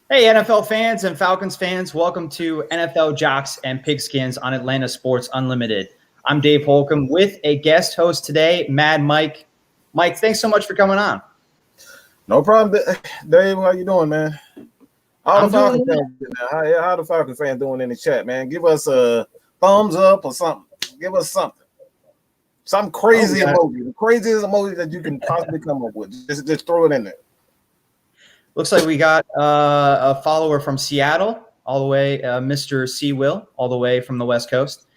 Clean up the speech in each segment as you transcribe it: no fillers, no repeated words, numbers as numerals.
Hey, NFL fans and Falcons fans, welcome to NFL Jocks and Pigskins on Atlanta Sports Unlimited. I'm Dave Holcomb with a guest host today, Mad Mike. Mike, thanks so much for coming on. No problem, Dave. How you doing, man? How the Falcons fans doing in the chat, man? Give us a thumbs up or something. Give us something. Some crazy emoji. The craziest emoji that you can possibly come up with. Just throw it in there. Looks like we got a follower from Seattle, all the way, Mr. C. Will, all the way from the West Coast.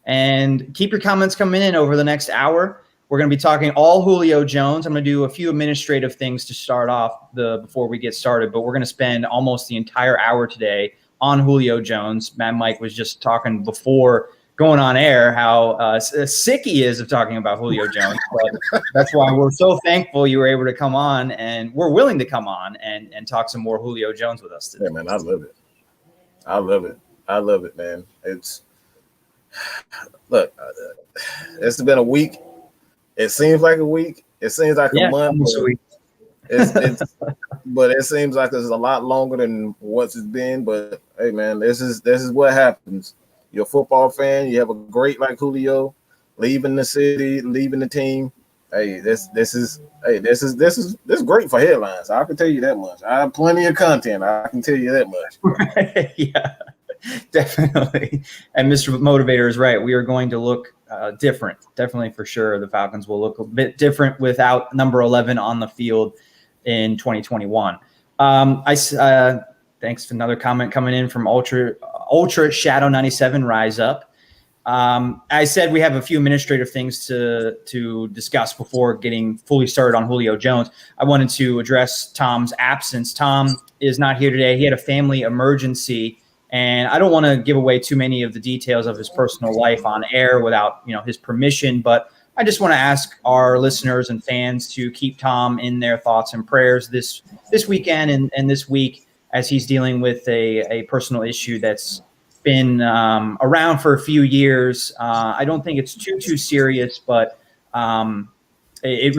And keep your comments coming in over the next hour. We're going to be talking all Julio Jones. I'm going to do a few administrative things to start off before we get started, but we're going to spend almost the entire hour today on Julio Jones. Matt Mike was just talking before going on air how sick he is of talking about Julio Jones. But that's why we're so thankful you were able to come on, and we're willing to come on and talk some more Julio Jones with us today. Yeah, man, I love it. I love it, man. It's been a week. It seems like a week. It seems like a month. But it seems like it's a lot longer than what's it's been. But hey, man, this is what happens. You're a football fan. You have a great like Julio, leaving the city, leaving the team. Hey, this is great for headlines. I can tell you that much. I have plenty of content. I can tell you that much. Yeah, definitely. And Mr. Motivator is right. We are going to look different. Definitely for sure. The Falcons will look a bit different without number 11 on the field in 2021. Thanks for another comment coming in from Ultra Shadow 97 Rise Up. I said we have a few administrative things to discuss before getting fully started on Julio Jones. I wanted to address Tom's absence. Tom is not here today. He had a family emergency, and I don't want to give away too many of the details of his personal life on air without his permission, but I just want to ask our listeners and fans to keep Tom in their thoughts and prayers this weekend and this week as he's dealing with a personal issue that's been around for a few years. I don't think it's too serious, but it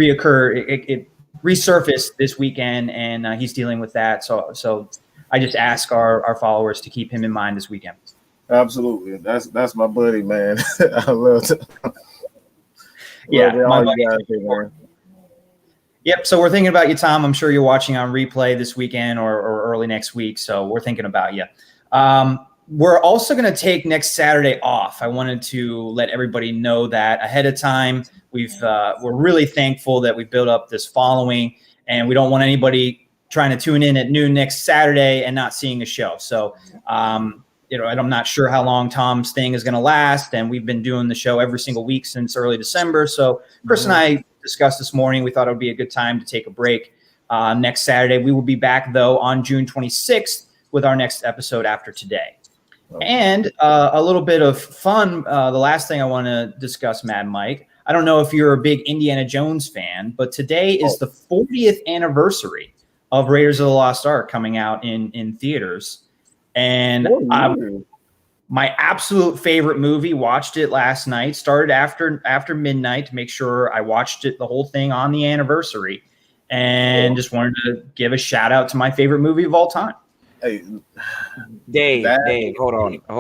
resurfaced this weekend, and he's dealing with that. So I just ask our followers to keep him in mind this weekend. Absolutely. That's my buddy, man. I love it. Yeah, my buddy. Yep. So we're thinking about you, Tom. I'm sure you're watching on replay this weekend or early next week. So we're thinking about you. We're also going to take next Saturday off. I wanted to let everybody know that ahead of time. We're really thankful that we built up this following, and we don't want anybody trying to tune in at noon next Saturday and not seeing a show. So, I'm not sure how long Tom's thing is going to last, and we've been doing the show every single week since early December. So Chris and I discussed this morning. We thought it would be a good time to take a break next Saturday. We will be back, though, on June 26th with our next episode after today. And a little bit of fun. The last thing I want to discuss, Mad Mike, I don't know if you're a big Indiana Jones fan, but today is the 40th anniversary of Raiders of the Lost Ark coming out in theaters. And my absolute favorite movie, watched it last night, started after midnight to make sure I watched it, the whole thing on the anniversary, and just wanted to give a shout out to my favorite movie of all time. Hey, Dave, hold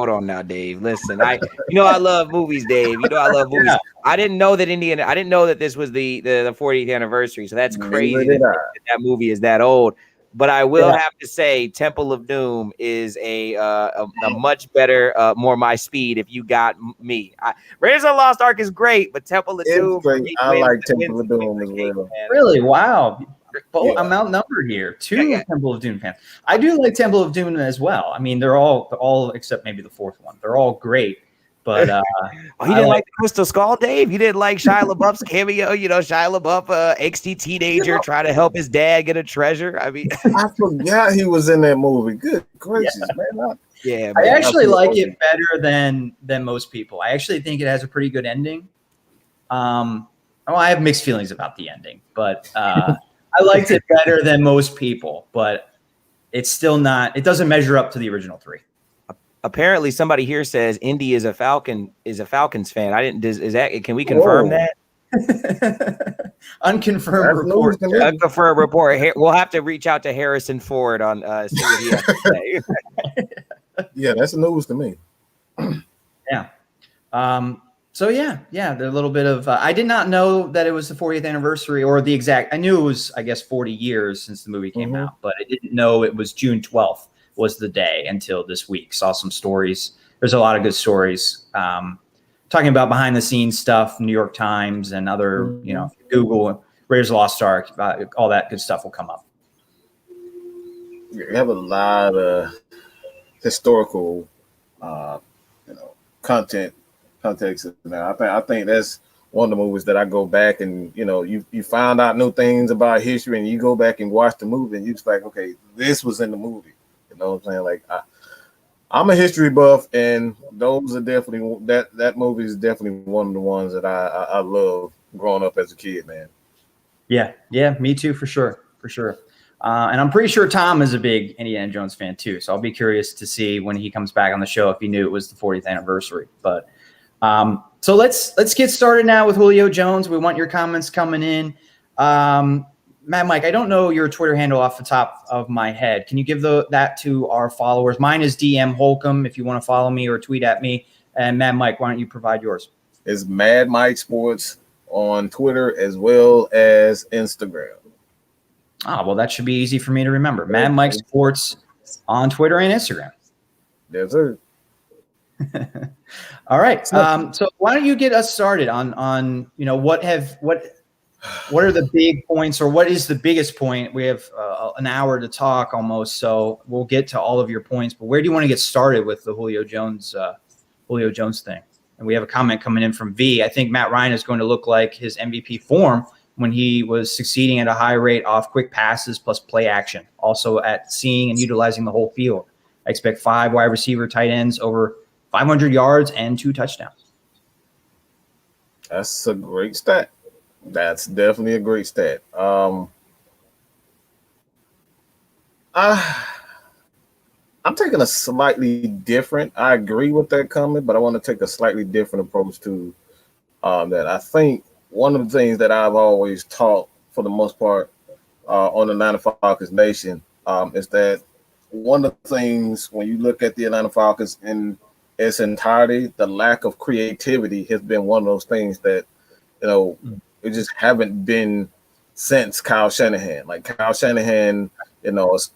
on now, Dave. Listen, I love movies, Dave. I love movies. Yeah. I didn't know that this was the 40th anniversary. So that's crazy that movie is that old. But I will have to say, Temple of Doom is a much better, more my speed. If you got me, Raiders of the Lost Ark is great, but Temple of Doom. I like Temple of Doom as well. Really? Wow. I'm outnumbered here. Temple of Doom fans. I do like Temple of Doom as well. I mean, they're all except maybe the fourth one. They're all great. But he didn't like the Crystal Skull, Dave. You didn't like Shia LaBeouf's cameo. Shia LaBeouf, angsty teenager, trying to help his dad get a treasure. I mean, I forgot he was in that movie. Good gracious, man. Yeah, I actually like it better than most people. I actually think it has a pretty good ending. I have mixed feelings about the ending, but I liked it better than most people. But it's still not. It doesn't measure up to the original three. Apparently, somebody here says Indy is a Falcons fan. I didn't. Is that? Can we confirm that? Unconfirmed report. Unconfirmed report. We'll have to reach out to Harrison Ford on see what he has to say. Yeah, that's news to me. Yeah. So yeah, the little bit of I did not know that it was the 40th anniversary or the exact. I knew it was, I guess, 40 years since the movie came out, but I didn't know it was June 12th was the day until this week. Saw some stories. There's a lot of good stories talking about behind the scenes stuff, New York Times and other, Google, Raiders of the Lost Ark, all that good stuff will come up. You have a lot of historical, context now. I think that's one of the movies that I go back and you find out new things about history and you go back and watch the movie and you just like, okay, this was in the movie. You know what I'm saying? Like I'm a history buff, and those are definitely that movie is definitely one of the ones that I love growing up as a kid, man. Yeah, me too, for sure. And I'm pretty sure Tom is a big Indiana Jones fan too. So I'll be curious to see when he comes back on the show if he knew it was the 40th anniversary. But so let's get started now with Julio Jones. We want your comments coming in. Matt, Mike, I don't know your Twitter handle off the top of my head. Can you give that to our followers? Mine is DM Holcomb if you want to follow me or tweet at me. And Matt, Mike, why don't you provide yours? It's Mad Mike Sports on Twitter as well as Instagram. Well, that should be easy for me to remember. Mad Mike Sports on Twitter and Instagram. Yes, sir. All right. So why don't you get us started on what are the big points, or what is the biggest point? We have an hour to talk almost, so we'll get to all of your points. But where do you want to get started with the Julio Jones thing? And we have a comment coming in from V. I think Matt Ryan is going to look like his MVP form when he was succeeding at a high rate off quick passes plus play action, also at seeing and utilizing the whole field. I expect 5 wide receiver tight ends over 500 yards and 2 touchdowns. That's a great stat. That's definitely a great stat. I'm taking a slightly different. I agree with that comment, but I want to take a slightly different approach to that. I think one of the things that I've always taught, for the most part, on the Atlanta Falcons Nation, is that one of the things when you look at the Atlanta Falcons in its entirety, the lack of creativity has been one of those things that it just haven't been since Kyle Shanahan. Like Kyle Shanahan,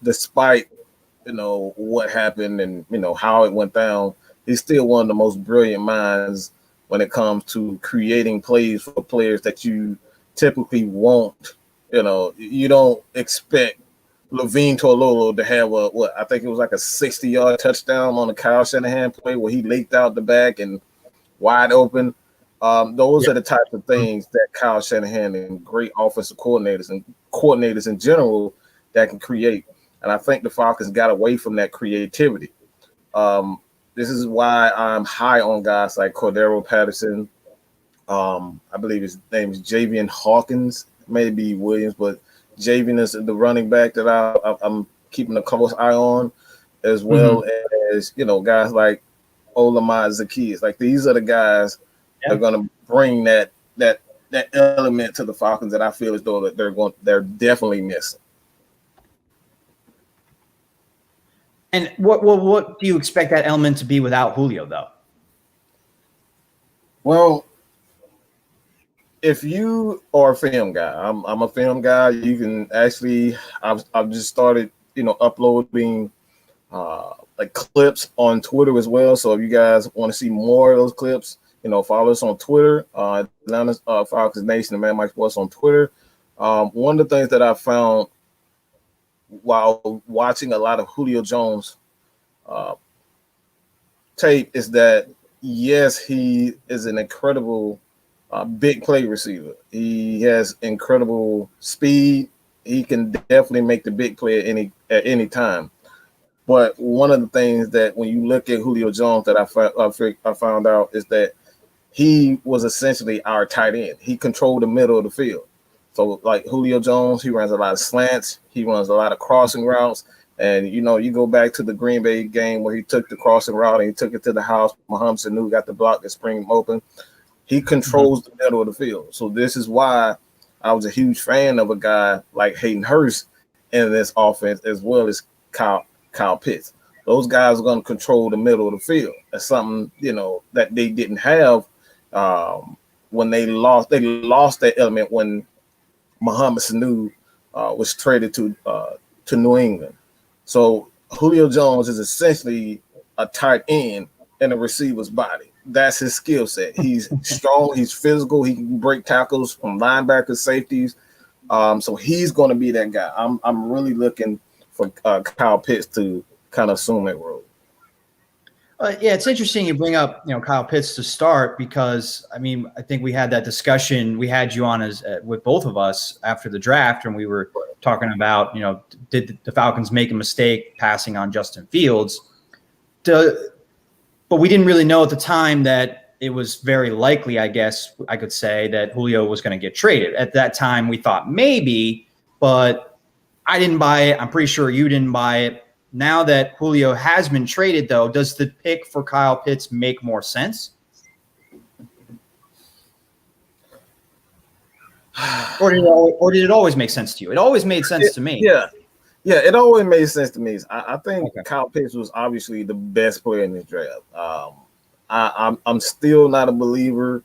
despite what happened and how it went down, he's still one of the most brilliant minds when it comes to creating plays for players that you typically won't. You don't expect Levine Toilolo to have I think it was like a 60-yard touchdown on a Kyle Shanahan play where he leaked out the back and wide open. Those are the types of things that Kyle Shanahan and great offensive coordinators in general that can create. And I think the Falcons got away from that creativity. This is why I'm high on guys like Cordero Patterson. I believe his name is Javian Hawkins, maybe Williams, but Javian is the running back that I'm keeping a close eye on, as well as guys like Olamide Zaccheaus. Like these are the guys that are going to bring that element to the Falcons that I feel as though that they're definitely missing. And what do you expect that element to be without Julio, though? Well, if you are a film guy, I'm a film guy. You can actually, I've just started, uploading like clips on Twitter as well. So if you guys want to see more of those clips, follow us on Twitter, Atlanta Falcons Nation and Man Mike Sports on Twitter. One of the things that I found while watching a lot of Julio Jones tape is that, yes, he is an incredible big play receiver. He has incredible speed. He can definitely make the big play at any time. But one of the things that when you look at Julio Jones that I found out is that he was essentially our tight end. He controlled the middle of the field. So like Julio Jones, he runs a lot of slants. He runs a lot of crossing routes. And, you go back to the Green Bay game where he took the crossing route and he took it to the house. Mohamed Sanu got the block to spring him open. He controls the middle of the field. So this is why I was a huge fan of a guy like Hayden Hurst in this offense, as well as Kyle Pitts. Those guys are going to control the middle of the field. That's something, that they didn't have when they lost. They lost that element when Mohamed Sanu was traded to New England. So Julio Jones is essentially a tight end in a receiver's body. That's his skill set. He's strong. He's physical. He can break tackles from linebackers, safeties. So he's going to be that guy. I'm really looking for Kyle Pitts to kind of assume that role. Yeah, it's interesting you bring up Kyle Pitts to start, because I think we had that discussion. We had you on with both of us after the draft, and we were talking about did the Falcons make a mistake passing on Justin Fields? But we didn't really know at the time that it was very likely, I guess I could say, that Julio was going to get traded. At that time, we thought maybe, but I didn't buy it. I'm pretty sure you didn't buy it. Now that Julio has been traded, though, does the pick for Kyle Pitts make more sense? Or did it always make sense to you? It always made sense to me. Yeah, it always made sense to me. I think Kyle Pitts was obviously the best player in this draft. I'm still not a believer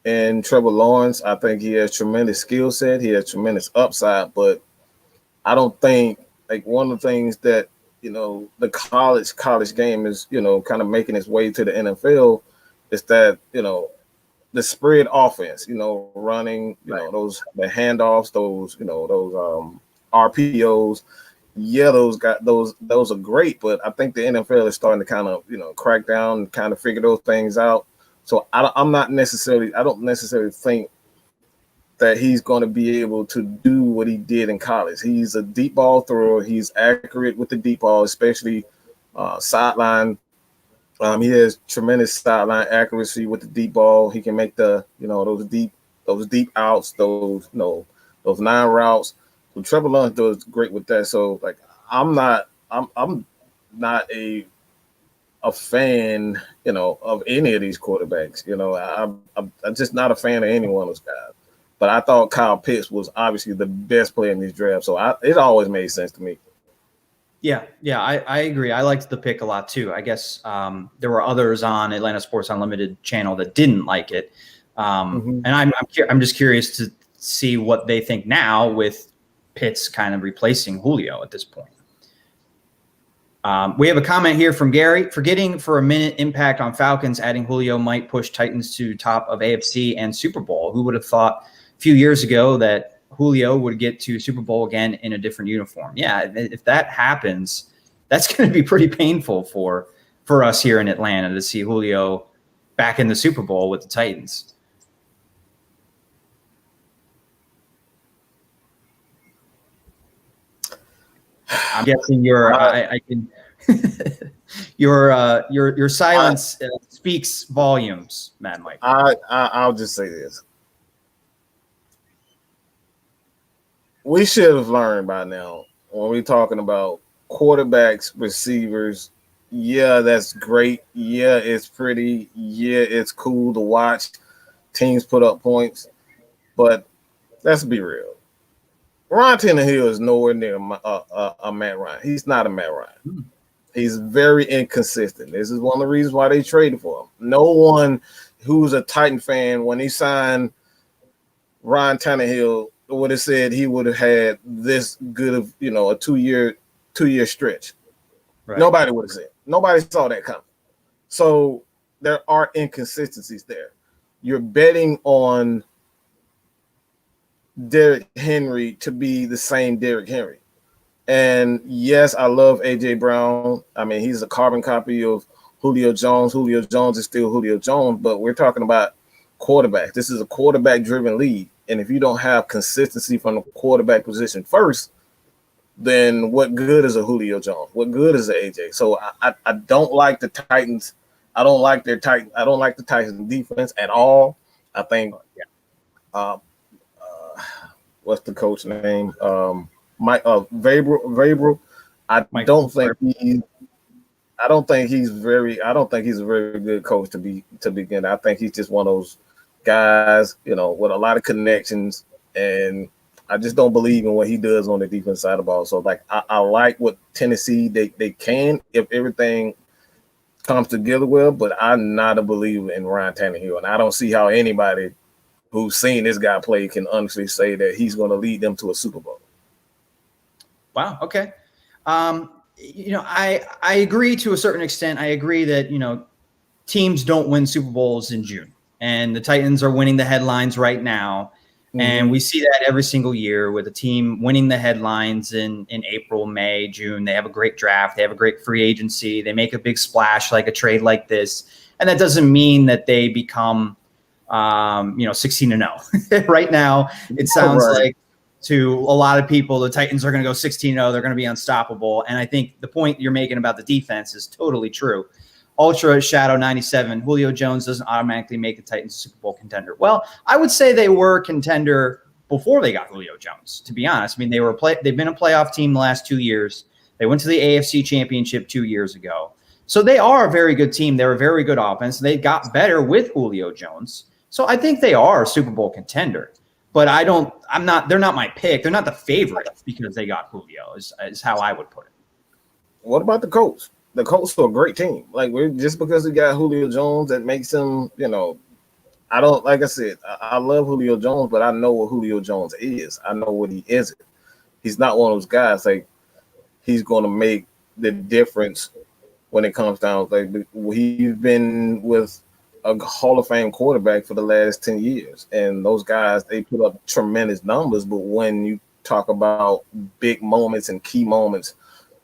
in Trevor Lawrence. I think he has tremendous skill set. He has tremendous upside, but I don't think, one of the things that the college game is kind of making its way to the NFL is that the spread offense, running, those the handoffs, those RPOs. Yeah, those are great, but I think the NFL is starting to kind of crack down and kind of figure those things out. So I don't necessarily think that he's going to be able to do what he did in college. He's a deep ball thrower. He's accurate with the deep ball, especially sideline. He has tremendous sideline accuracy with the deep ball. He can make the those deep outs, those 9 routes. So Trevor Lawrence does great with that. So I'm not a fan of any of these quarterbacks. I'm just not a fan of any one of those guys. But I thought Kyle Pitts was obviously the best player in this draft. So it always made sense to me. Yeah, I agree. I liked the pick a lot too. I guess there were others on Atlanta Sports Unlimited channel that didn't like it. And I'm just curious to see what they think now with Pitts kind of replacing Julio at this point. We have a comment here from Gary. Forgetting for a minute impact on Falcons, adding Julio might push Titans to top of AFC and Super Bowl. Who would have thought a few years ago that Julio would get to Super Bowl again in a different uniform? Yeah, if that happens, that's going to be pretty painful for us here in Atlanta to see Julio back in the Super Bowl with the Titans. I'm guessing your silence speaks volumes, Mad Mike. I'll just say this. We should have learned by now when we're talking about quarterbacks, receivers. Yeah, that's great. Yeah, it's pretty. Yeah, it's cool to watch teams put up points. But let's be real. Ryan Tannehill is nowhere near a Matt Ryan. He's not a Matt Ryan. He's very inconsistent. This is one of the reasons why they traded for him. No one who's a Titan fan, when he signed Ryan Tannehill, would have said he would have had this good of a two-year stretch. Right. Nobody would have said. Nobody saw that coming. So there are inconsistencies there. You're betting on Derrick Henry to be the same Derrick Henry. And yes, I love AJ Brown. He's a carbon copy of Julio Jones. Julio Jones is still Julio Jones, but we're talking about quarterbacks. This is a quarterback-driven league. And if you don't have consistency from the quarterback position first, then what good is a Julio Jones? What good is an AJ? So I don't like the Titans. I don't like the Titans defense at all. I think what's the coach name? Mike Vrabel. I don't think he's a very good coach to begin. I think he's just one of those guys, with a lot of connections, and I just don't believe in what he does on the defense side of the ball. So, like, I like what Tennessee they can if everything comes together well, but I'm not a believer in Ryan Tannehill, and I don't see how anybody who's seen this guy play can honestly say that he's going to lead them to a Super Bowl. Wow. Okay. I agree to a certain extent. I agree that, teams don't win Super Bowls in June, and the Titans are winning the headlines right now. Mm-hmm. And we see that every single year with a team winning the headlines in April, May, June. They have a great draft. They have a great free agency. They make a big splash like a trade like this. And that doesn't mean that they become, 16-0. Right now, it sounds like to a lot of people, the Titans are going to go 16-0. They're going to be unstoppable. And I think the point you're making about the defense is totally true. Ultra Shadow 97, Julio Jones doesn't automatically make the Titans a Super Bowl contender. Well, I would say they were a contender before they got Julio Jones, to be honest. I mean, they've been a playoff team the last 2 years. They went to the AFC Championship 2 years ago. So they are a very good team. They're a very good offense. They got better with Julio Jones. So I think they are a Super Bowl contender. But they're not my pick. They're not the favorite because they got Julio is how I would put it. What about the Colts? The Colts are a great team. Like, just because we got Julio Jones, that makes him, I don't, like I said, I love Julio Jones, but I know what Julio Jones is. I know what he isn't. He's not one of those guys, like, he's going to make the difference when it comes down. Like, he's been with a Hall of Fame quarterback for the last 10 years. And those guys, they put up tremendous numbers. But when you talk about big moments and key moments,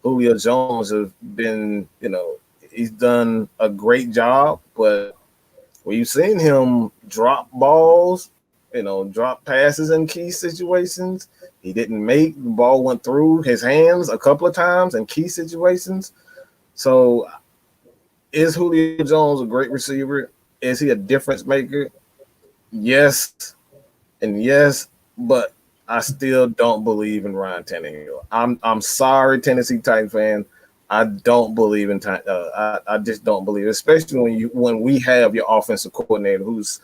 Julio Jones has been, he's done a great job, but when you've seen him drop balls, drop passes in key situations, he didn't make, the ball went through his hands a couple of times in key situations. So is Julio Jones a great receiver? Is he a difference maker? Yes and yes, but I still don't believe in Ryan Tannehill. I'm sorry, Tennessee Titans fan. I don't believe in I just don't believe, especially when we have your offensive coordinator who's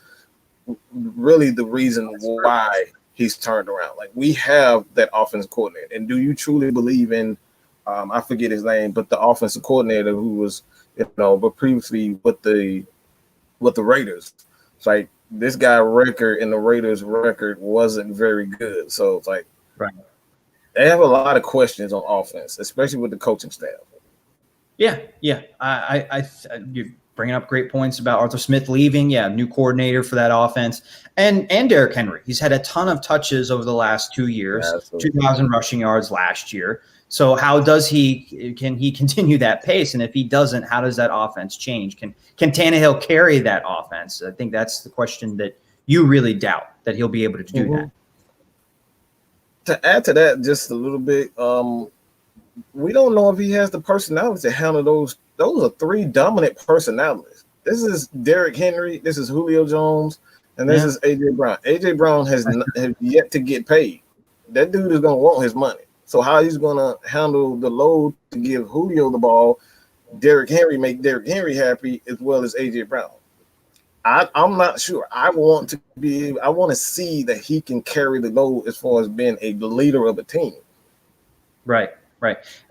really the reason why he's turned around. Like, we have that offensive coordinator, and do you truly believe in? I forget his name, but the offensive coordinator who was, but previously with the Raiders. It's like, this guy record and the Raiders record wasn't very good. So it's like, right, they have a lot of questions on offense, especially with the coaching staff. Yeah. You're bringing up great points about Arthur Smith leaving. Yeah, new coordinator for that offense, and Derrick Henry. He's had a ton of touches over the last 2 years. 2,000 rushing yards last year. So how can he continue that pace? And if he doesn't, how does that offense change? Can Tannehill carry that offense? I think that's the question that you really doubt that he'll be able to do that. To add to that just a little bit, we don't know if he has the personality to handle those. Those are three dominant personalities. This is Derrick Henry, this is Julio Jones, and this is A.J. Brown. A.J. Brown has yet to get paid. That dude is going to want his money. So how he's going to handle the load to give Julio the ball, Derrick Henry, make Derrick Henry happy, as well as A.J. Brown. I'm not sure. I want to see that he can carry the load as far as being a leader of a team. Right.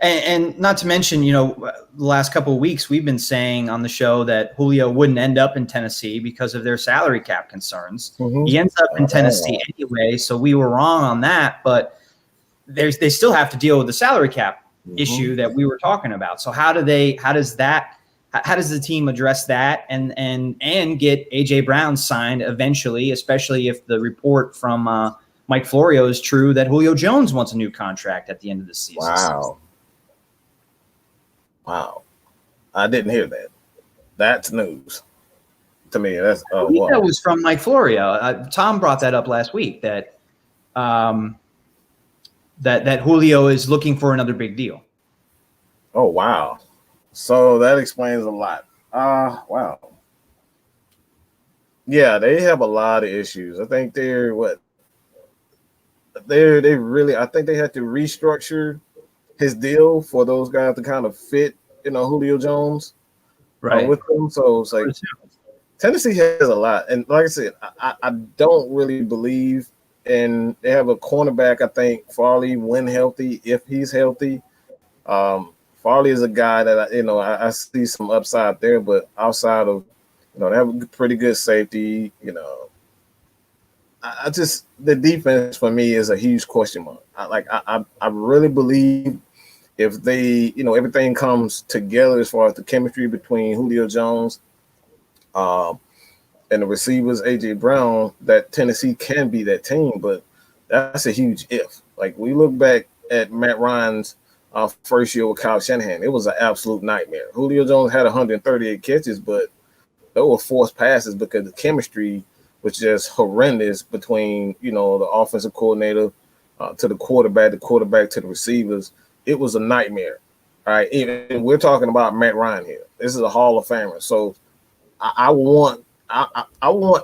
And not to mention, the last couple of weeks we've been saying on the show that Julio wouldn't end up in Tennessee because of their salary cap concerns. Mm-hmm. He ends up in Tennessee anyway, so we were wrong on that, but they still have to deal with the salary cap issue that we were talking about. So how does the team address that and get A.J. Brown signed eventually, especially if the report from Mike Florio is true that Julio Jones wants a new contract at the end of the season. Wow. I didn't hear that. That's news to me. That's that was from Mike Florio. Tom brought that up last week that that Julio is looking for another big deal. Oh, wow. So that explains a lot. Wow. Yeah, they have a lot of issues. I think I think they had to restructure his deal for those guys to kind of fit, Julio Jones with them. So it's like, Tennessee has a lot, and like I said, I don't really believe in. They have a cornerback. I think Farley, when healthy, if he's healthy, Farley is a guy that I see some upside there. But outside of they have a pretty good safety. I just the defense for me is a huge question mark. I really believe if they everything comes together as far as the chemistry between Julio Jones. And the receivers, AJ Brown, that Tennessee can be that team, but that's a huge if. Like we look back at Matt Ryan's first year with Kyle Shanahan, it was an absolute nightmare. Julio Jones had 138 catches, but they were forced passes because the chemistry was just horrendous between the offensive coordinator to the quarterback to the receivers. It was a nightmare. All right, and we're talking about Matt Ryan here. This is a Hall of Famer, so I want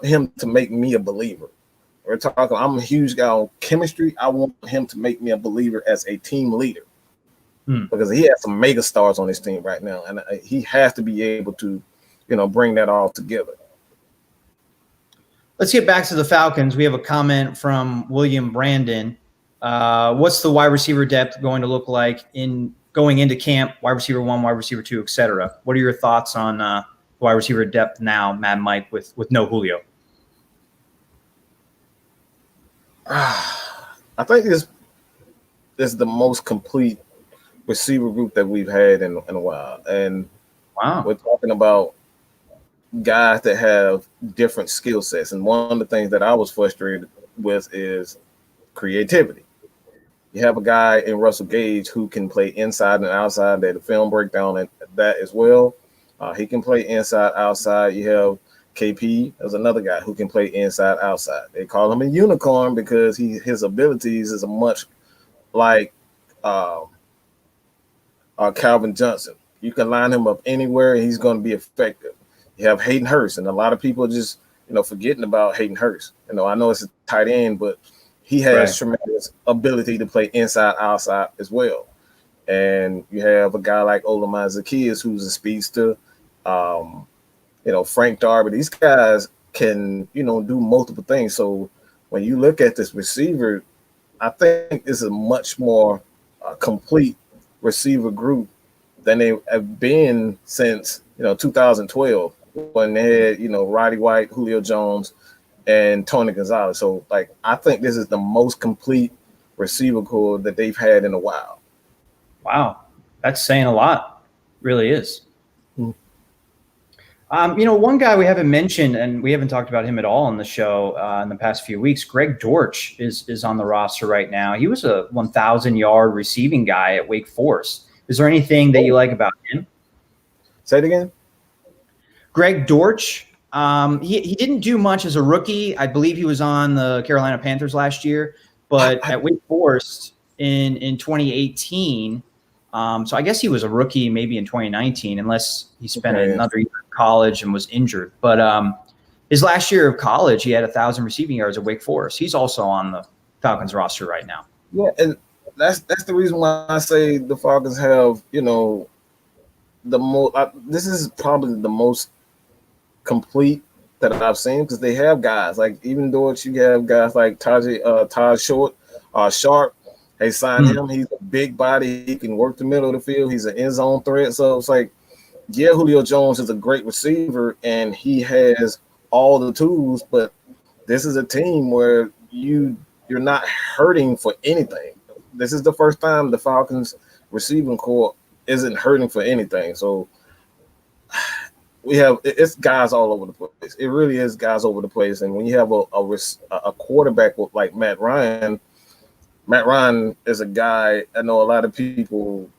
him to make me a believer. We're talking. I'm a huge guy on chemistry. I want him to make me a believer as a team leader because he has some mega stars on his team right now, and he has to be able to, bring that all together. Let's get back to the Falcons. We have a comment from William Brandon. What's the wide receiver depth going to look like going into camp? Wide receiver 1, wide receiver 2, etc. What are your thoughts on wide receiver depth now, Mad Mike, with no Julio? I think this is the most complete receiver group that we've had in a while. And we're talking about guys that have different skill sets. And one of the things that I was frustrated with is creativity. You have a guy in Russell Gage who can play inside and outside. They had a film breakdown at that as well. He can play inside, outside. You have KP as another guy who can play inside, outside. They call him a unicorn because his abilities is much like Calvin Johnson. You can line him up anywhere and he's going to be effective. You have Hayden Hurst, and a lot of people just forgetting about Hayden Hurst. I know it's a tight end, but he has tremendous ability to play inside, outside as well. And you have a guy like Olamide Zaccheaus, who's a speedster. Frank Darby. These guys can, do multiple things. So when you look at this receiver, I think it's a much more complete receiver group than they have been since 2012 when they had Roddy White, Julio Jones, and Tony Gonzalez. So I think this is the most complete receiver core that they've had in a while. Wow, that's saying a lot. Really is. One guy we haven't mentioned, and we haven't talked about him at all on the show in the past few weeks, Greg Dortch is on the roster right now. He was a 1,000-yard receiving guy at Wake Forest. Is there anything that you like about him? Say it again. Greg Dortch. He didn't do much as a rookie. I believe he was on the Carolina Panthers last year, but at Wake Forest in 2018. So I guess he was a rookie maybe in 2019, unless he spent another year in college and was injured. But his last year of college, he had 1,000 receiving yards at Wake Forest. He's also on the Falcons roster right now. Yeah, and that's the reason why I say the Falcons have the most. This is probably the most complete that I've seen because they have guys like even though you have guys like Taj Sharp. They signed him. He's a big body. He can work the middle of the field. He's an end zone threat. So it's Julio Jones is a great receiver and he has all the tools, but this is a team where you're not hurting for anything. This is the first time the Falcons receiving core isn't hurting for anything. So it's guys all over the place. It really is guys over the place. And when you have a quarterback like Matt Ryan is a guy. I know a lot of people,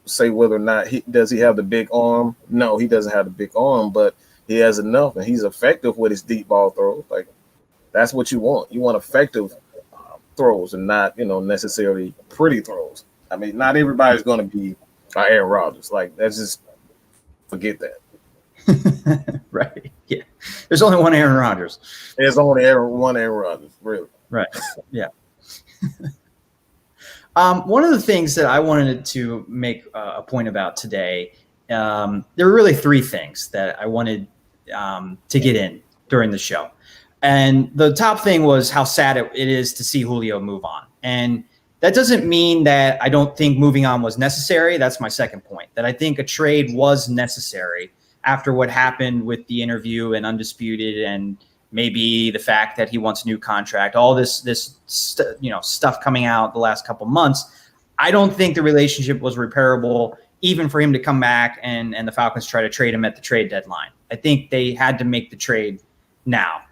say whether or not he have the big arm. No, he doesn't have the big arm, but he has enough, and he's effective with his deep ball throws. That's what you want. You want effective throws, and not necessarily pretty throws. I mean, not everybody's going to be Aaron Rodgers. That's just forget that. Right. Yeah. There's only one Aaron Rodgers. There's only one Aaron Rodgers. Really. Right. Yeah. One of the things that I wanted to make a point about today, there were really three things that I wanted to get in during the show. And the top thing was how sad it is to see Julio move on. And that doesn't mean that I don't think moving on was necessary. That's my second point, that I think a trade was necessary after what happened with the interview and Undisputed, and maybe the fact that he wants a new contract, all this stuff coming out the last couple months. I don't think the relationship was repairable, even for him to come back and the Falcons try to trade him at the trade deadline. I think they had to make the trade now.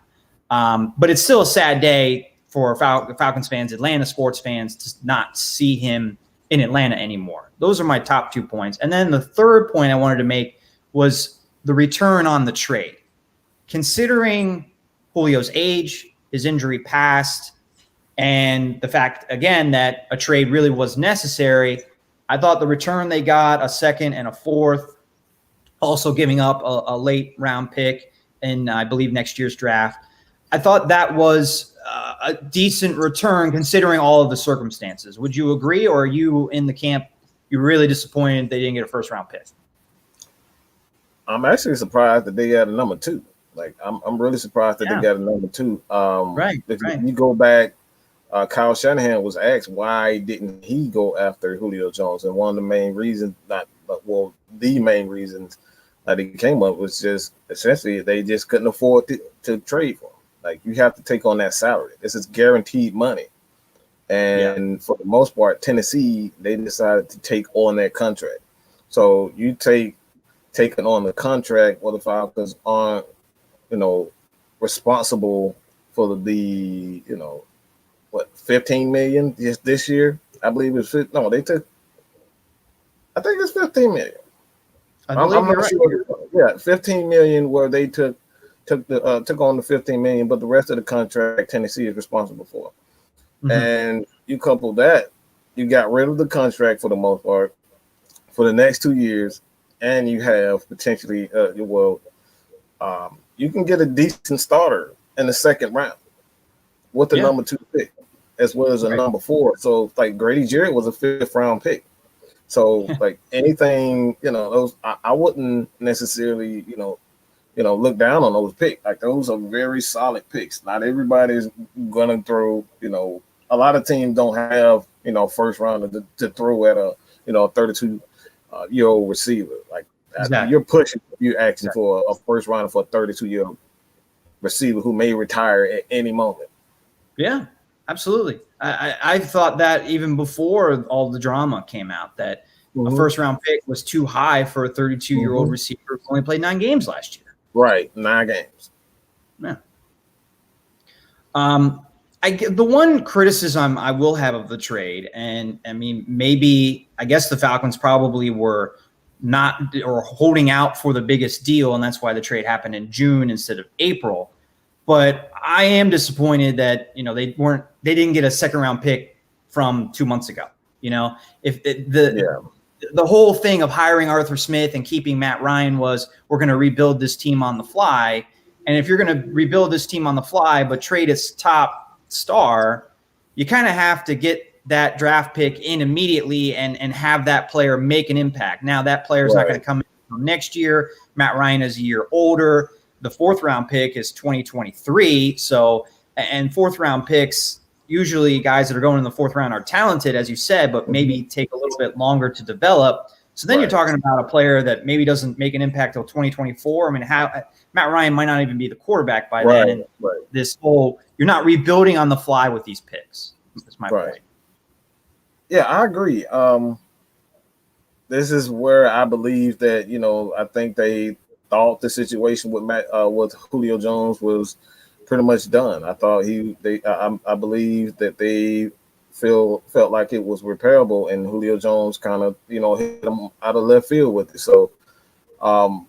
But it's still a sad day for Falcons fans, Atlanta sports fans, to not see him in Atlanta anymore. Those are my top 2 points. And then the third point I wanted to make was the return on the trade. Considering Julio's age, his injury past, and the fact, again, that a trade really was necessary, I thought the return they got, a second and a fourth, also giving up a late round pick in, I believe, next year's draft, I thought that was a decent return considering all of the circumstances. Would you agree, or are you in the camp you're really disappointed they didn't get a first-round pick? I'm actually surprised that they got a number 2. Like, I'm really surprised that they got a number 2. If you go back, Kyle Shanahan was asked why didn't he go after Julio Jones, and one of the main reasons, the main reasons that he came up was just essentially they just couldn't afford to trade for him. Like, you have to take on that salary. This is guaranteed money. And for the most part, Tennessee, they decided to take on that contract. So you taking on the contract, well, the Falcons aren't, responsible for the, 15 million this year? I believe it's I think it's 15 million. I'm not sure. Yeah, 15 million where they took on the 15 million, but the rest of the contract Tennessee is responsible for. Mm-hmm. And you couple that, you got rid of the contract for the most part for the next 2 years, and you have potentially you can get a decent starter in the second round with the number 2 pick, as well as a number 4. So like Grady Jarrett was a 5th round pick. So like anything, those I wouldn't necessarily, look down on those picks. Like, those are very solid picks. Not everybody's gonna throw, a lot of teams don't have, first round to throw at a 32-year-old receiver. Like, exactly. You're pushing if you're asking for a first rounder for a 32-year-old receiver who may retire at any moment. Yeah, absolutely. I thought that even before all the drama came out, that a first-round pick was too high for a 32-year-old receiver who only played 9 games last year. Right, 9 games. Yeah. The one criticism I will have of the trade, and I mean, maybe I guess the Falcons probably were not or holding out for the biggest deal, and that's why the trade happened in June instead of April. But I am disappointed that they didn't get a second-round pick from 2 months ago. If the whole thing of hiring Arthur Smith and keeping Matt Ryan was, we're going to rebuild this team on the fly. And if you're going to rebuild this team on the fly but trade its top star, you kind of have to get that draft pick in immediately and have that player make an impact. Now, that player's not going to come in next year. Matt Ryan is a year older. The 4th round pick is 2023. So, and 4th round picks, usually guys that are going in the 4th round are talented, as you said, but maybe take a little bit longer to develop. So then you're talking about a player that maybe doesn't make an impact till 2024. I mean, Matt Ryan might not even be the quarterback by then. And this whole, you're not rebuilding on the fly with these picks. That's my point. Yeah, I agree. This is where I believe that, I think they thought the situation with Julio Jones was pretty much done. I thought I believe that they felt like it was repairable, and Julio Jones kind of, hit them out of left field with it. So, so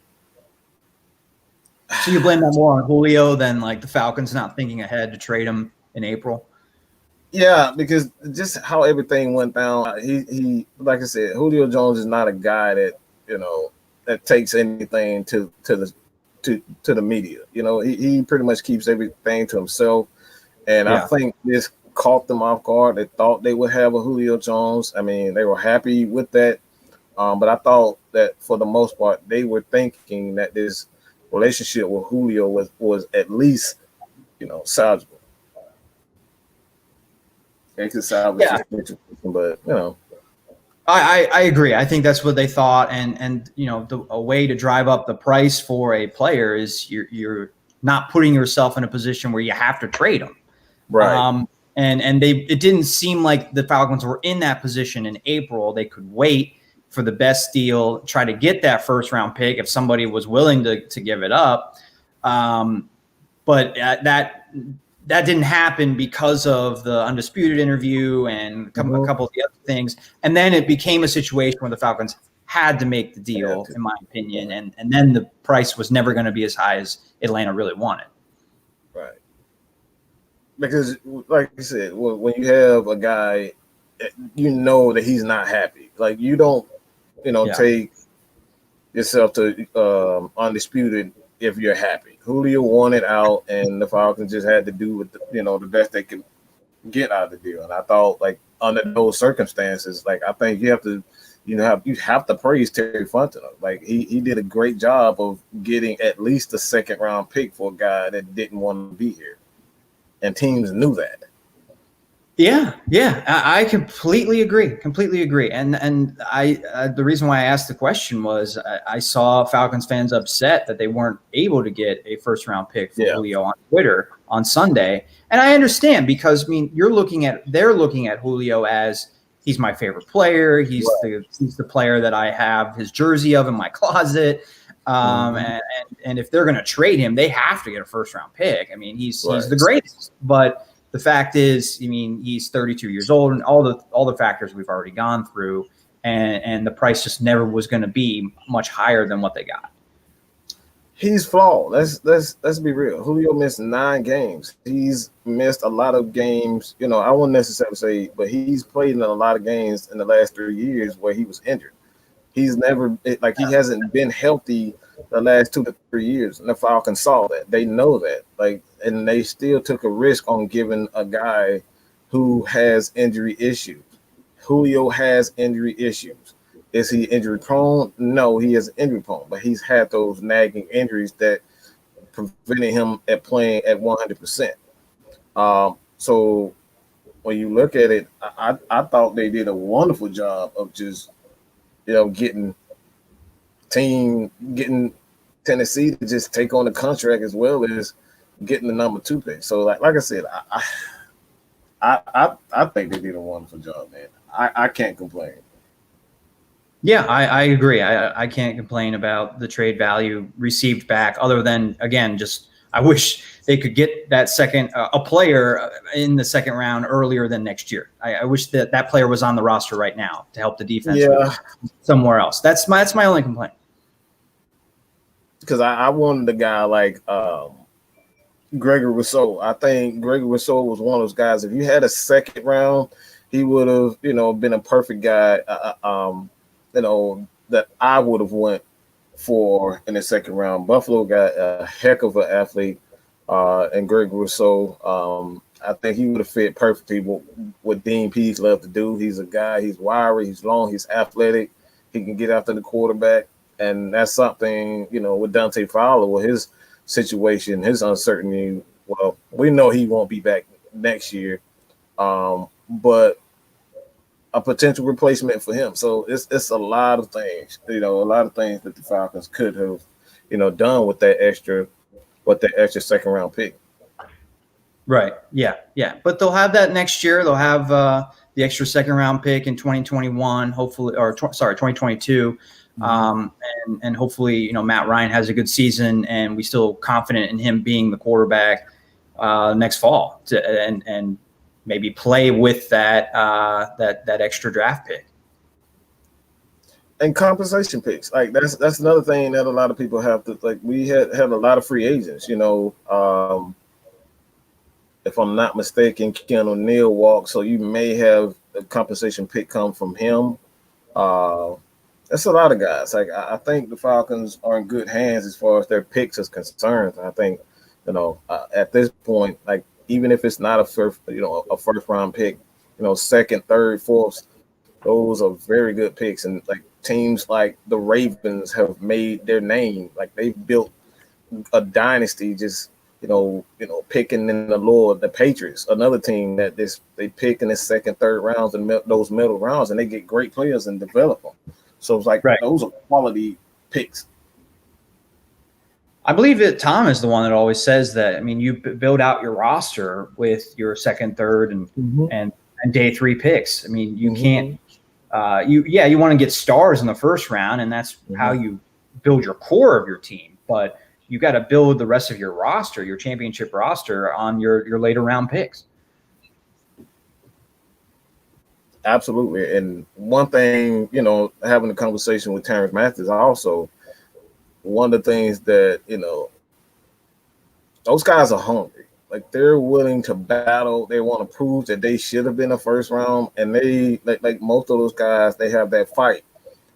you blame that more on Julio than like the Falcons not thinking ahead to trade him in April? Yeah, because just how everything went down. He like I said, Julio Jones is not a guy that that takes anything to the media. He pretty much keeps everything to himself, and I think this caught them off guard. They thought they would have a Julio Jones. I mean, they were happy with that, but I thought that for the most part they were thinking that this relationship with Julio was at least, salvageable. They could salvage the situation, but I agree. I think that's what they thought, and a way to drive up the price for a player is you're not putting yourself in a position where you have to trade them, right? And it didn't seem like the Falcons were in that position in April. They could wait for the best deal, try to get that first round pick if somebody was willing to give it up, but that didn't happen because of the Undisputed interview and a couple of the other things. And then it became a situation where the Falcons had to make the deal, in my opinion. And then the price was never going to be as high as Atlanta really wanted. Right. Because, like you said, when you have a guy, that he's not happy. Like, you don't, take yourself to Undisputed if you're happy. Julio wanted out, and the Falcons just had to do with the best they could get out of the deal. And I thought, like, under those circumstances, like, I think you have to, you have to praise Terry Fontenot. Like, he did a great job of getting at least a second round pick for a guy that didn't want to be here, and teams knew that. Yeah, I completely agree. And the reason why I asked the question was I saw Falcons fans upset that they weren't able to get a first round pick for Julio on Twitter on Sunday. And I understand, because they're looking at Julio as he's my favorite player. He's the player that I have his jersey of in my closet. And if they're going to trade him, they have to get a first round pick. He's the greatest, but the fact is, he's 32 years old, and all the factors we've already gone through, and the price just never was going to be much higher than what they got. He's flawed. Let's be real. Julio missed 9 games. He's missed a lot of games. I wouldn't necessarily say, but he's played in a lot of games in the last 3 years where he was injured. He's never he hasn't been healthy the last 2 to 3 years, and the Falcons saw that. They know that, and they still took a risk on giving a guy who has injury issues. Julio has injury issues. Is he injury prone? No, he is injury prone, but he's had those nagging injuries that prevented him at playing at 100%. So when you look at it, I thought they did a wonderful job of just getting Tennessee to just take on the contract, as well as getting the number 2 pick. So like I said, I think they did a wonderful job, man. I can't complain. Yeah, I agree. I can't complain about the trade value received back, other than, again, just I wish they could get that second a player in the second round earlier than next year. I wish that player was on the roster right now to help the defense somewhere else. That's my only complaint. Because I wanted a guy like Gregory Rousseau. I think Gregory Rousseau was one of those guys. If you had a second round, he would have, been a perfect guy. That I would have went for in the second round. Buffalo got a heck of an athlete, and Gregory Rousseau. I think he would have fit perfectly what Dean Pease loved to do. He's a guy. He's wiry. He's long. He's athletic. He can get after the quarterback. And that's something, with Dante Fowler, with his situation, his uncertainty. Well, we know he won't be back next year, but a potential replacement for him. So it's a lot of things, a lot of things that the Falcons could have, done with that extra second round pick. Right. Yeah. But they'll have that next year. They'll have the extra second round pick in 2021, hopefully, 2022. And hopefully, Matt Ryan has a good season, and we still confident in him being the quarterback next fall and maybe play with that extra draft pick. And compensation picks, like that's another thing that a lot of people have to like. We have a lot of free agents, if I'm not mistaken, Ken O'Neill walked, so you may have a compensation pick come from him. That's a lot of guys. Like I think the Falcons are in good hands as far as their picks is concerned. I think, at this point, like even if it's not a first round pick, second, third, fourth, those are very good picks. And like teams like the Ravens have made their name. Like they've built a dynasty just picking in the Patriots, another team that they pick in the second, third rounds and those middle rounds, and they get great players and develop them. So it's like those are quality picks. I believe that Tom is the one that always says that. I mean, you build out your roster with your second, third, and day 3 picks. I mean, you can't. You want to get stars in the first round, and that's how you build your core of your team. But you got to build the rest of your roster, your championship roster, on your later round picks. Absolutely. And one thing, having a conversation with Terrence Mathis, also one of the things that, those guys are hungry. Like, they're willing to battle. They want to prove that they should have been a first round. And they, like most of those guys, they have that fight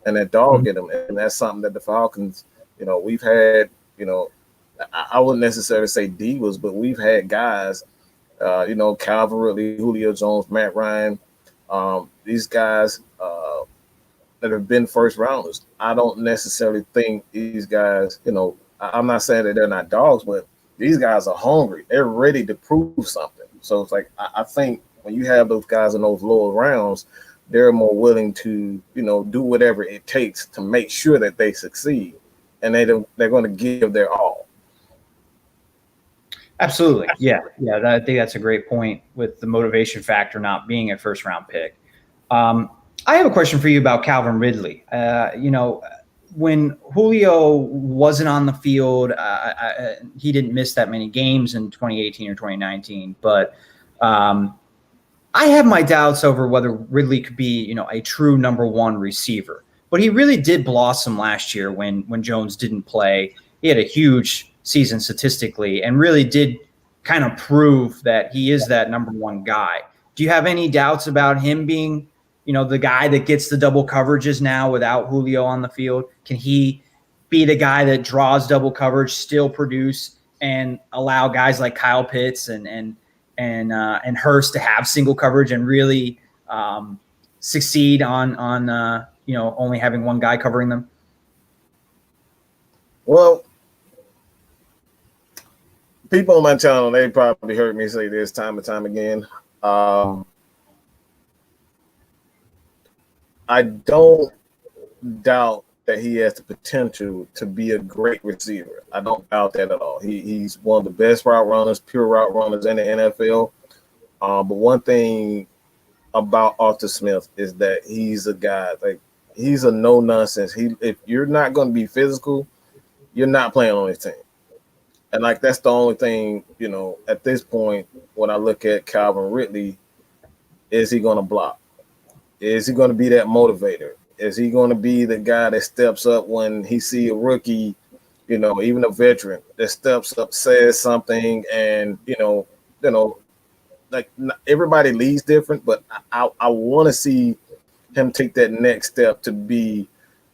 and that dog in them. And that's something that the Falcons, we've had, I wouldn't necessarily say divas, but we've had guys, Calvin Ridley, Julio Jones, Matt Ryan, these guys that have been first rounders. I don't necessarily think these guys, I'm not saying that they're not dogs, but these guys are hungry. They're ready to prove something. So it's like, I think when you have those guys in those lower rounds, they're more willing to, do whatever it takes to make sure that they succeed. And they're going to give their all. Absolutely. Yeah. I think that's a great point with the motivation factor not being a first round pick. I have a question for you about Calvin Ridley. When Julio wasn't on the field, he didn't miss that many games in 2018 or 2019, but I have my doubts over whether Ridley could be, a true number 1 receiver. But he really did blossom last year when Jones didn't play. He had a huge season statistically and really did kind of prove that he is that number 1 guy. Do you have any doubts about him being, the guy that gets the double coverages now without Julio on the field? Can he be the guy that draws double coverage, still produce, and allow guys like Kyle Pitts and Hurst to have single coverage and really succeed on only having one guy covering them? Well, people on my channel, they probably heard me say this time and time again. I don't doubt that he has the potential to be a great receiver. I don't doubt that at all. He's one of the best route runners, pure route runners in the NFL. But one thing about Arthur Smith is that he's a guy, like, he's a no-nonsense. If you're not going to be physical, you're not playing on his team. And, like, that's the only thing, at this point, when I look at Calvin Ridley, is he going to block? Is he going to be that motivator? Is he going to be the guy that steps up when he see a rookie, even a veteran that steps up, says something, and, like, everybody leads different, but I want to see him take that next step to be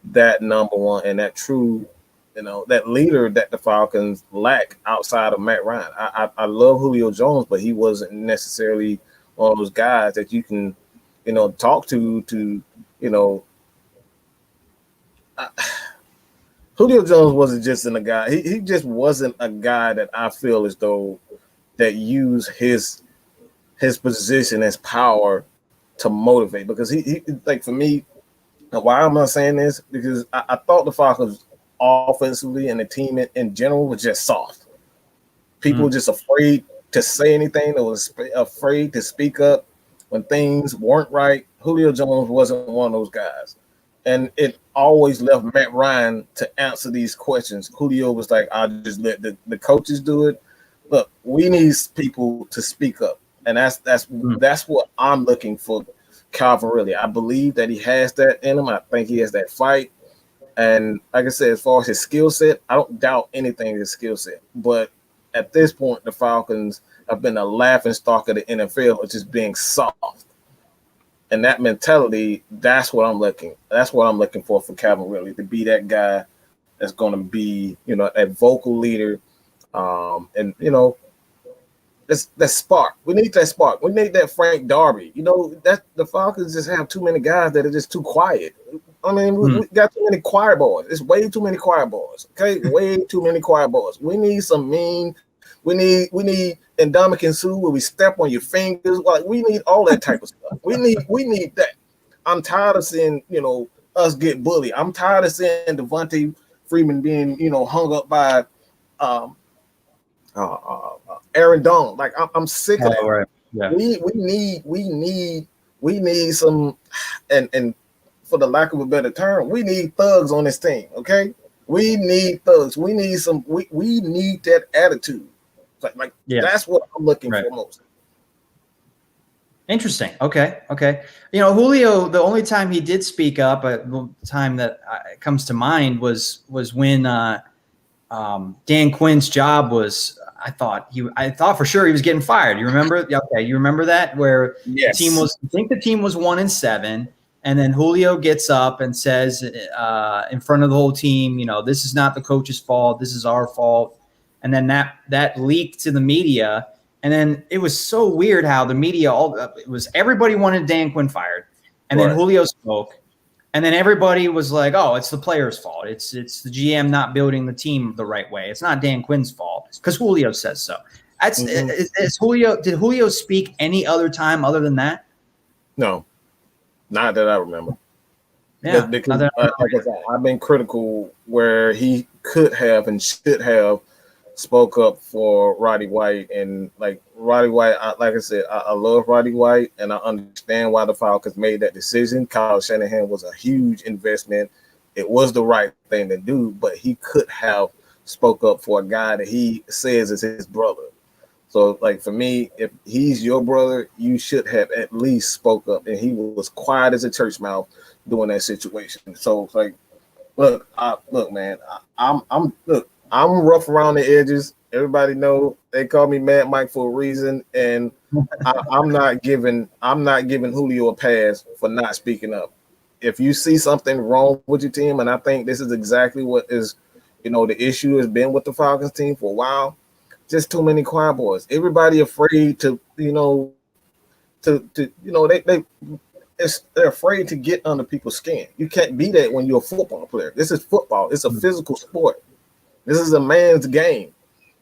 that number 1 and that true, that leader that the Falcons lack outside of Matt Ryan. I love Julio Jones, but he wasn't necessarily one of those guys that you can, talk to, Julio Jones wasn't just a guy. He just wasn't a guy that I feel as though that used his position as power to motivate, because he like, for me, why am I saying this? Because I thought the Falcons offensively and the team in general was just soft. People were just afraid to say anything. They was afraid to speak up when things weren't right. Julio Jones wasn't one of those guys. And it always left Matt Ryan to answer these questions. Julio was like, I'll just let the coaches do it. Look, we need people to speak up. And that's what I'm looking for Calvin Ridley. I believe that he has that in him. I think he has that fight. And like I said, as far as his skill set, I don't doubt anything his skill set. But at this point, the Falcons have been a laughing stock of the NFL, which is being soft. And that mentality, that's what I'm looking for Calvin Ridley, to be that guy that's going to be, that vocal leader. And that spark. We need that spark. We need that Frank Darby. That the Falcons just have too many guys that are just too quiet. I mean, we got too many choir boys. It's way too many choir boys. Okay, way too many choir boys. We need some mean. We need Indomitian Sue where we step on your fingers. Like we need all that type of stuff. We need that. I'm tired of seeing us get bullied. I'm tired of seeing Devontae Freeman being hung up by Aaron Donald. Like I'm sick of that. Right. Yeah. We need some and for the lack of a better term, we need thugs on this team. Okay, we need thugs. We need some. We need that attitude. Like that's what I'm looking for most. Interesting. Okay. Julio, the only time he did speak up, the time that comes to mind was when Dan Quinn's job was. I thought for sure he was getting fired. You remember? Okay, you remember that where the team was. I think the team was 1-7, and then Julio gets up and says in front of the whole team, this is not the coach's fault. This is our fault. And then that leaked to the media. And then it was so weird how the media everybody wanted Dan Quinn fired. And then Julio spoke. And then everybody was like, oh, it's the player's fault. It's the GM not building the team the right way. It's not Dan Quinn's fault because Julio says so. Did Julio speak any other time other than that? No, not that I remember. Yeah, because like I said, I've been critical where he could have and should have spoke up for Roddy White, and like Roddy White, like I said, I love Roddy White, and I understand why the Falcons made that decision. Kyle Shanahan was a huge investment. It was the right thing to do, but he could have spoke up for a guy that he says is his brother. So, like for me, if he's your brother, you should have at least spoke up. And he was quiet as a church mouse during that situation. So, like, look, man, I'm rough around the edges. Everybody know they call me Mad Mike for a reason, and I'm not giving Julio a pass for not speaking up. If you see something wrong with your team, and I think this is exactly what is, the issue has been with the Falcons team for a while, just too many choir boys. Everybody afraid to, they're afraid to get under people's skin. You can't be that when you're a football player. This is football. It's a physical sport. This is a man's game.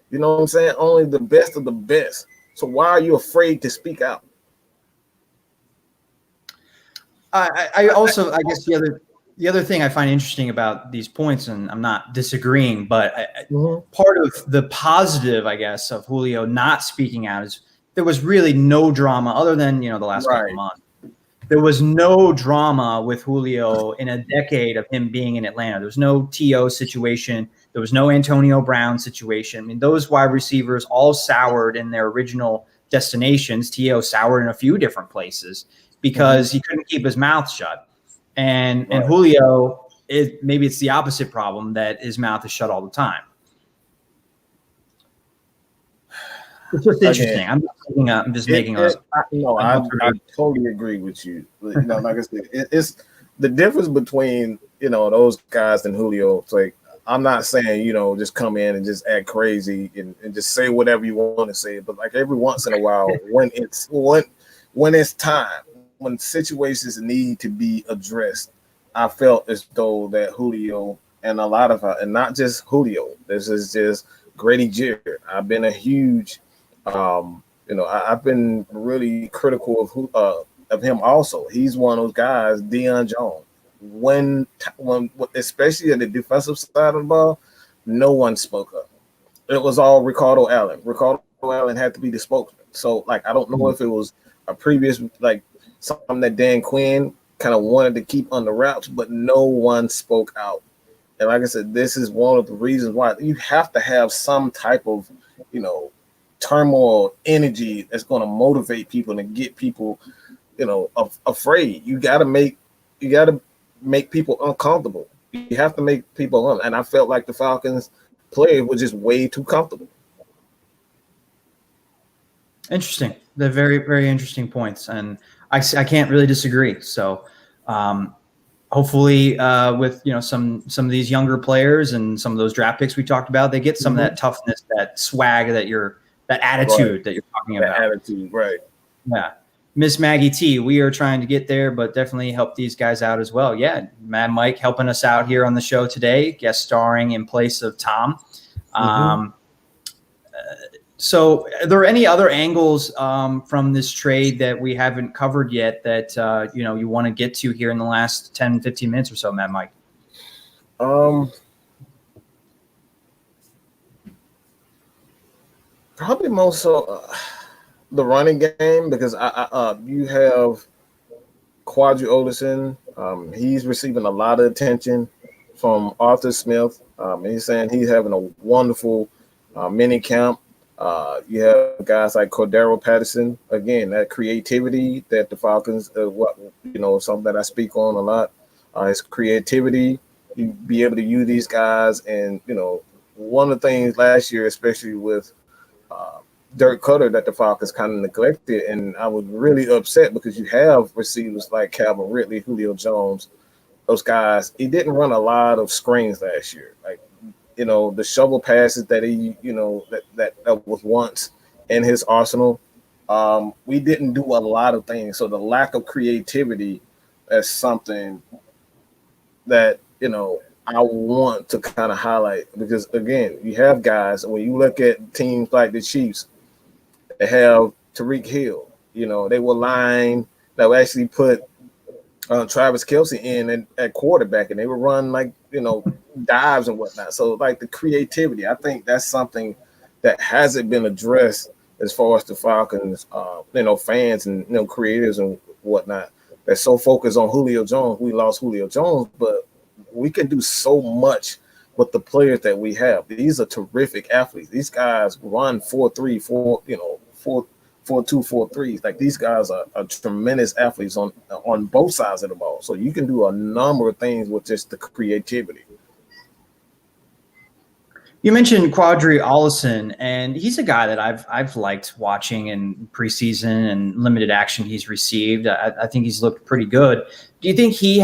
You know what I'm saying? Only the best of the best. So why are you afraid to speak out? I also, I guess the other thing I find interesting about these points, and I'm not disagreeing, but part of the positive, I guess, of Julio not speaking out is there was really no drama other than, the last couple of months. There was no drama with Julio in a decade of him being in Atlanta. There was no T.O. situation. There was no Antonio Brown situation. I mean, those wide receivers all soured in their original destinations. T.O. soured in a few different places because he couldn't keep his mouth shut. And Julio, maybe it's the opposite problem, that his mouth is shut all the time. It's just interesting. I'm just making a. I totally agree with you. Like I said, it's the difference between those guys and Julio. It's like, I'm not saying just come in and just act crazy and just say whatever you want to say, but like every once in a while, when it's time, when situations need to be addressed, I felt as though that Julio and a lot of and not just Julio. This is just Grady Jarrett. I've been a huge. I've been really critical of him also. He's one of those guys, Deion Jones. When especially at the defensive side of the ball, no one spoke up. It was all Ricardo Allen. Ricardo Allen had to be the spokesman. So, like, I don't know if it was a previous, like, something that Dan Quinn kind of wanted to keep under wraps, but no one spoke out. And like I said, this is one of the reasons why you have to have some type of, turmoil energy that's going to motivate people and get people, afraid. You got to make people uncomfortable. You have to make people and I felt like the Falcons players were just way too comfortable. Interesting. They're very, very interesting points, and I can't really disagree. So hopefully with some of these younger players and some of those draft picks we talked about, they get some of that toughness, that swag, that attitude that you're talking about. Attitude, right? Yeah. Miss Maggie T, we are trying to get there, but definitely help these guys out as well. Yeah, Mad Mike helping us out here on the show today, guest starring in place of Tom. So are there any other angles from this trade that we haven't covered yet that you want to get to here in the last 10, 15 minutes or so, Mad Mike? Probably more so the running game, because you have Quadri Olison. He's receiving a lot of attention from Arthur Smith. He's saying he's having a wonderful mini camp. You have guys like Cordero Patterson. Again, that creativity that the Falcons, something that I speak on a lot, is creativity. You be able to use these guys, and one of the things last year, especially with Derrick Cutter, that the Falcons kind of neglected, and I was really upset because you have receivers like Calvin Ridley, Julio Jones, those guys. He didn't run a lot of screens last year, like the shovel passes that he that was once in his arsenal. We didn't do a lot of things, so the lack of creativity is something that I want to kind of highlight, because again, you have guys, when you look at teams like the Chiefs, they have Tyreek Hill. They will actually put Travis Kelce in at quarterback, and they would run dives and whatnot. So like the creativity, I think that's something that hasn't been addressed as far as the Falcons, fans and creators and whatnot. They're so focused on Julio Jones. We lost Julio Jones, but we can do so much with the players that we have. These are terrific athletes. These guys run 4.3, 4.2, 4.3. Like, these guys are tremendous athletes on both sides of the ball. So you can do a number of things with just the creativity. You mentioned Quadri Olison, and he's a guy that I've liked watching in preseason and limited action he's received. I think he's looked pretty good. Do you think he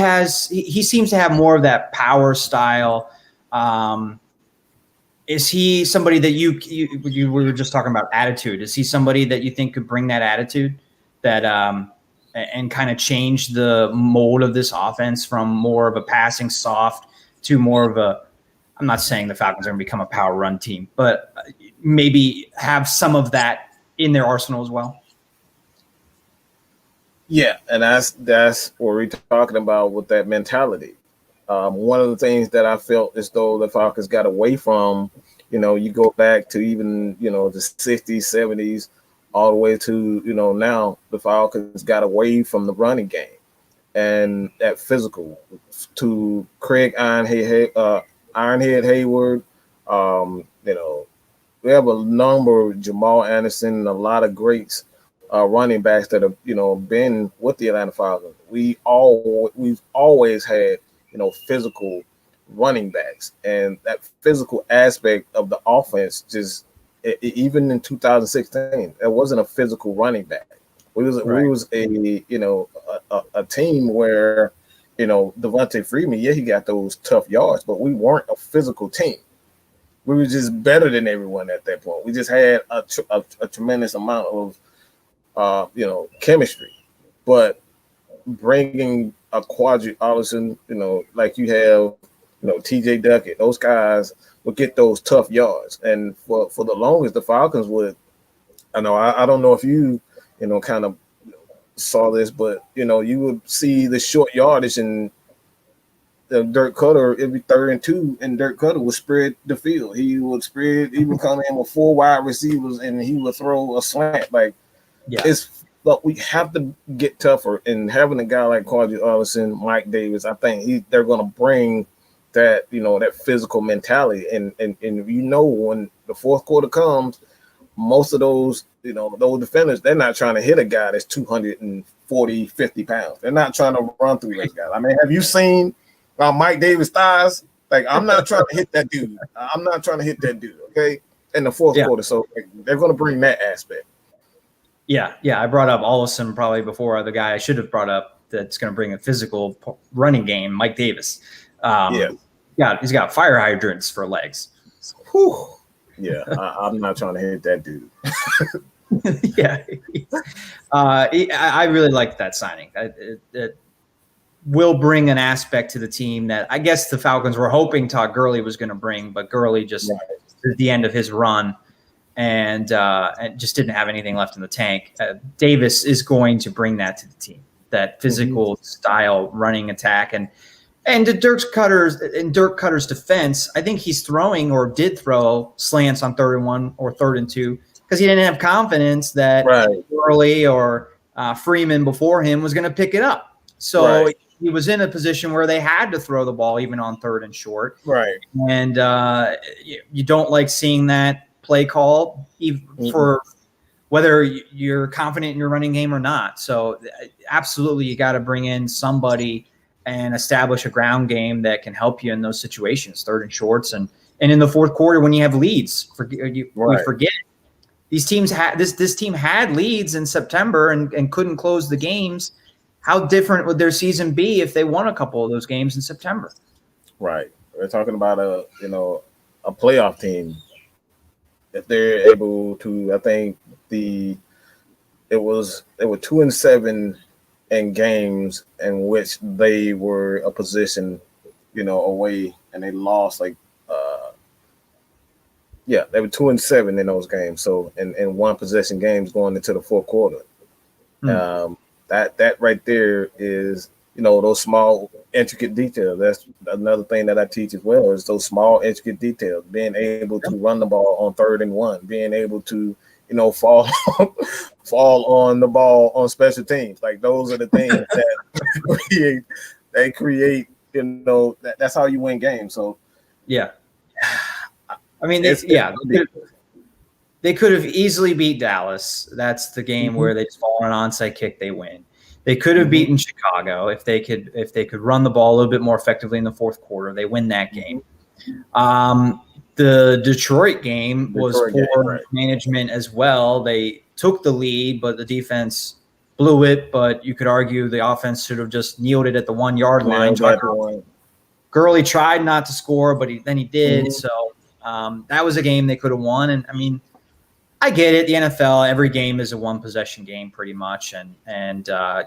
seems to have more of that power style? Is he somebody that you were just talking about attitude? Is he somebody that you think could bring that attitude that and kind of change the mold of this offense from more of a passing soft to more of a, I'm not saying the Falcons are going to become a power run team, but maybe have some of that in their arsenal as well? Yeah, and that's what we're talking about with that mentality. One of the things that I felt as though the Falcons got away from, you go back to even, the 60s, 70s, all the way to, now the Falcons got away from the running game and that physical to Craig Ironhead Hayward. We have a number of Jamal Anderson and a lot of greats running backs that have, been with the Atlanta Falcons. We've always had, physical running backs, and that physical aspect of the offense even in 2016, it wasn't a physical running back. We was a team where, Devontae Freeman, he got those tough yards, but we weren't a physical team. We were just better than everyone at that point. We just had a tremendous amount of, chemistry. But bringing a Quadri Olison, like you have, TJ Duckett, those guys would get those tough yards. And for the longest, the Falcons would, I don't know if you, kind of saw this, but, you would see the short yardage and Derrick Cutter, it'd be 3rd and 2, and Derrick Cutter would spread the field. He would come in with 4 wide receivers, and he would throw a slant. But we have to get tougher, and having a guy like Quadri Olison, Mike Davis, I think they're going to bring that, that physical mentality. And when the fourth quarter comes, most of those, those defenders, they're not trying to hit a guy that's 240, 50 pounds. They're not trying to run through those guys. I mean, have you seen Mike Davis' thighs? Like, I'm not trying to hit that dude. Okay, in the fourth quarter. So they're going to bring that aspect. Yeah. I brought up Olison probably before the guy I should have brought up that's going to bring a physical running game, Mike Davis. He's got fire hydrants for legs. Whew. Yeah, I'm not trying to hit that dude. Yeah. I really liked that signing. It will bring an aspect to the team that I guess the Falcons were hoping Todd Gurley was going to bring, but Gurley just at the end of his run and just didn't have anything left in the tank. Davis is going to bring that to the team, that physical style running attack. And to Dirk Cutter's defense, I think he's throwing or did throw slants on 3rd and 1 or 3rd and 2 because he didn't have confidence that Gurley or Freeman before him was going to pick it up. So he was in a position where they had to throw the ball even on 3rd and short. Right. And you don't like seeing that play call for whether you're confident in your running game or not. So absolutely you got to bring in somebody and establish a ground game that can help you in those situations, 3rd and shorts. And in the fourth quarter when you have leads, we forget. These teams this team had leads in September and couldn't close the games. How different would their season be if they won a couple of those games in September? Right. We're talking about a playoff team. If they're able to, I think they were 2-7 in games in which they were a position, away, and they lost they were 2-7 in those games. So in one possession games going into the fourth quarter. That right there is, those small intricate details. That's another thing that I teach as well, is those small intricate details, being able to run the ball on 3rd and 1, being able to, fall on the ball on special teams. Like those are the things that create, that's how you win games. So yeah. I mean, they could have easily beat Dallas. That's the game where they just fall on an onside kick, they win. They could have beaten Chicago if they could run the ball a little bit more effectively in the fourth quarter. They win that game. The Detroit game was poor management as well. They took the lead, but the defense blew it. But you could argue the offense should have just kneeled it at the 1 yard line. Gurley tried not to score, but then he did. So that was a game they could have won. And I mean, I get it. The NFL, every game is a one possession game pretty much. And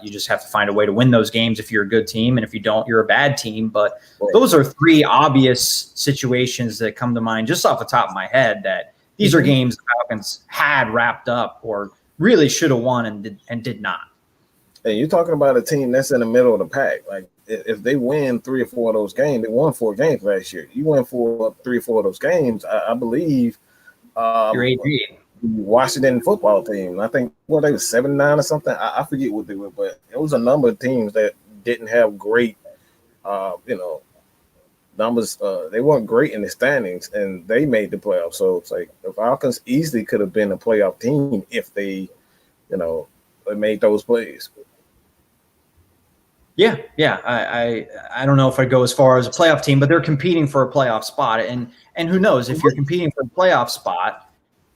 you just have to find a way to win those games if you're a good team. And if you don't, you're a bad team. But those are 3 obvious situations that come to mind just off the top of my head that these are games the Falcons had wrapped up or really should have won and did not. And you're talking about a team that's in the middle of the pack. Like if they win 3 or 4 of those games, they won 4 games last year. You win 3 or 4 of those games, I believe. You're AD. Washington football team. I think they were 7-9 or something. I forget what they were, but it was a number of teams that didn't have great, numbers. They weren't great in the standings, and they made the playoffs. So it's like the Falcons easily could have been a playoff team if they, they made those plays. Yeah. I don't know if I'd go as far as a playoff team, but they're competing for a playoff spot, and who knows if you're competing for a playoff spot.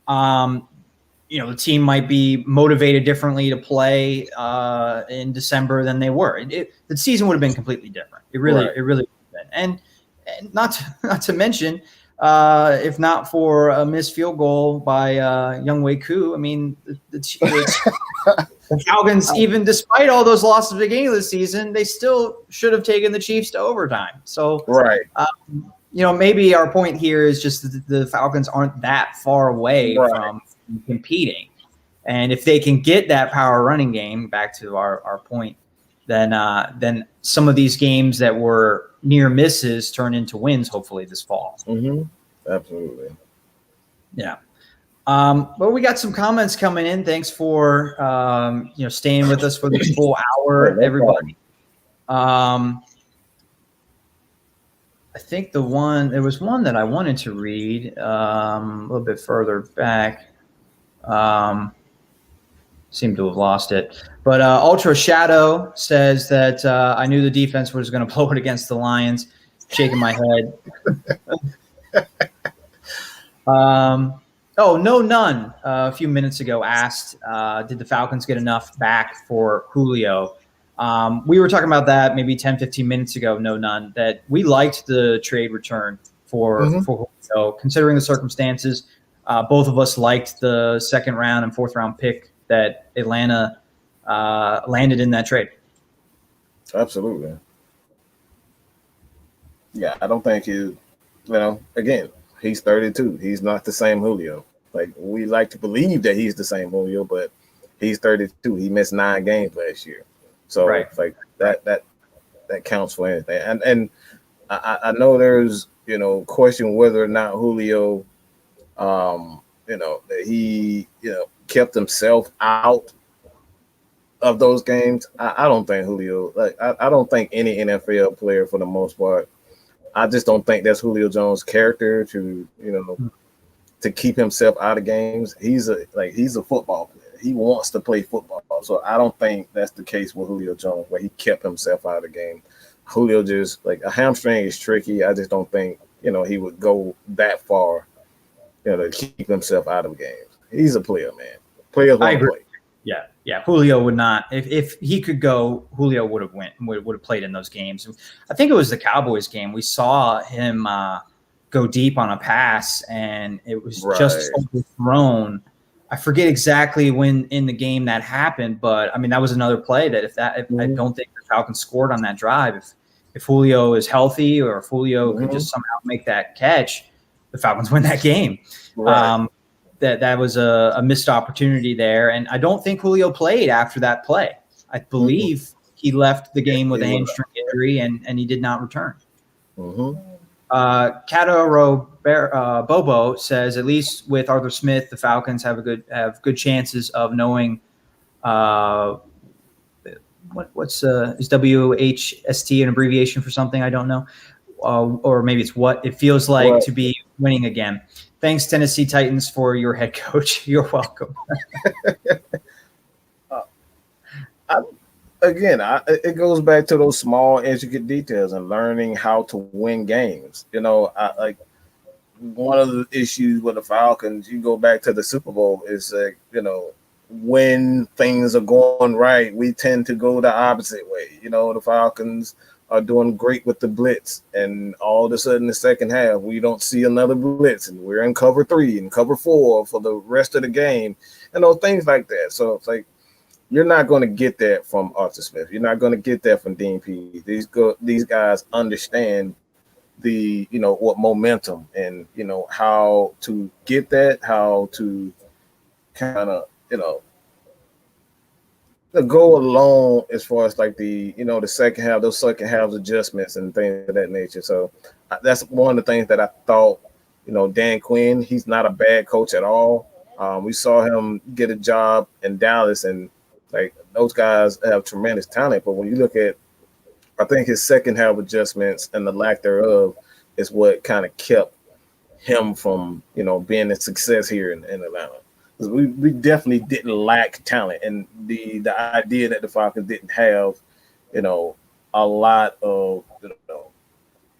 The team might be motivated differently to play in December than they were. The season would have been completely different. It really would have been. And not to mention, if not for a missed field goal by Younghoe Koo, I mean, the Falcons, even despite all those losses at the beginning of the season, they still should have taken the Chiefs to overtime. So maybe our point here is just that the Falcons aren't that far away from competing. And if they can get that power running game, back to our point, then some of these games that were near misses turn into wins, hopefully, this fall. Absolutely. Yeah. But we got some comments coming in. Thanks for, staying with us for this full hour, everybody. I think there was one that I wanted to read a little bit further back. Seem to have lost it. But Ultra Shadow says that I knew the defense was going to blow it against the Lions. Shaking my head. None. A few minutes ago asked, did the Falcons get enough back for Julio? We were talking about that maybe 10, 15 minutes ago, none, that we liked the trade return for Julio, considering the circumstances. both of us liked the second round and fourth round pick that Atlanta landed in that trade. Absolutely. Yeah, I don't think again, he's 32. He's not the same Julio. Like, we like to believe that he's the same Julio, but he's 32. He missed 9 games last year. So like that counts for anything. And I know there's, question whether or not Julio, that he, kept himself out of those games. I don't think Julio, I don't think any NFL player, for the most part, I just don't think that's Julio Jones' character to keep himself out of games. He's a football player. He wants to play football. So I don't think that's the case with Julio Jones, where he kept himself out of the game. Julio just, like, a hamstring is tricky. I just don't think, he would go that far, to keep himself out of games. He's a player, man. Players want to play. Yeah. Julio would not. If he could go, Julio would have played in those games. I think it was the Cowboys game. We saw him go deep on a pass, and it was just overthrown. I forget exactly when in the game that happened, but I mean, that was another play that I don't think the Falcons scored on that drive. If Julio is healthy, or if Julio could just somehow make that catch, the Falcons win that game. Right. That was a missed opportunity there, and I don't think Julio played after that play. I believe he left the game with a hamstring injury, and he did not return. Kataro Bobo says, at least with Arthur Smith, the Falcons have good chances of knowing what's is WHST an abbreviation for something I don't know, or maybe it's what it feels like to be winning again. Thanks, Tennessee Titans, for your head coach. You're welcome. It goes back to those small, intricate details and learning how to win games. Like, one of the issues with the Falcons, you go back to the Super Bowl, is when things are going right, we tend to go the opposite way. The Falcons are doing great with the blitz, and all of a sudden, the second half, we don't see another blitz, and we're in cover 3 and cover 4 for the rest of the game, and those things like that. So it's like, you're not going to get that from Arthur Smith. You're not going to get that from Dean Pease. These guys understand the what momentum, and how to get that, how to kind of go along as far as like the the second half, those second half adjustments and things of that nature. So that's one of the things that I thought. Dan Quinn, he's not a bad coach at all. We saw him get a job in Dallas, and like, those guys have tremendous talent. But when you look at, I think his second half adjustments and the lack thereof is what kind of kept him from being a success here in Atlanta. We definitely didn't lack talent, and the idea that the Falcons didn't have, a lot of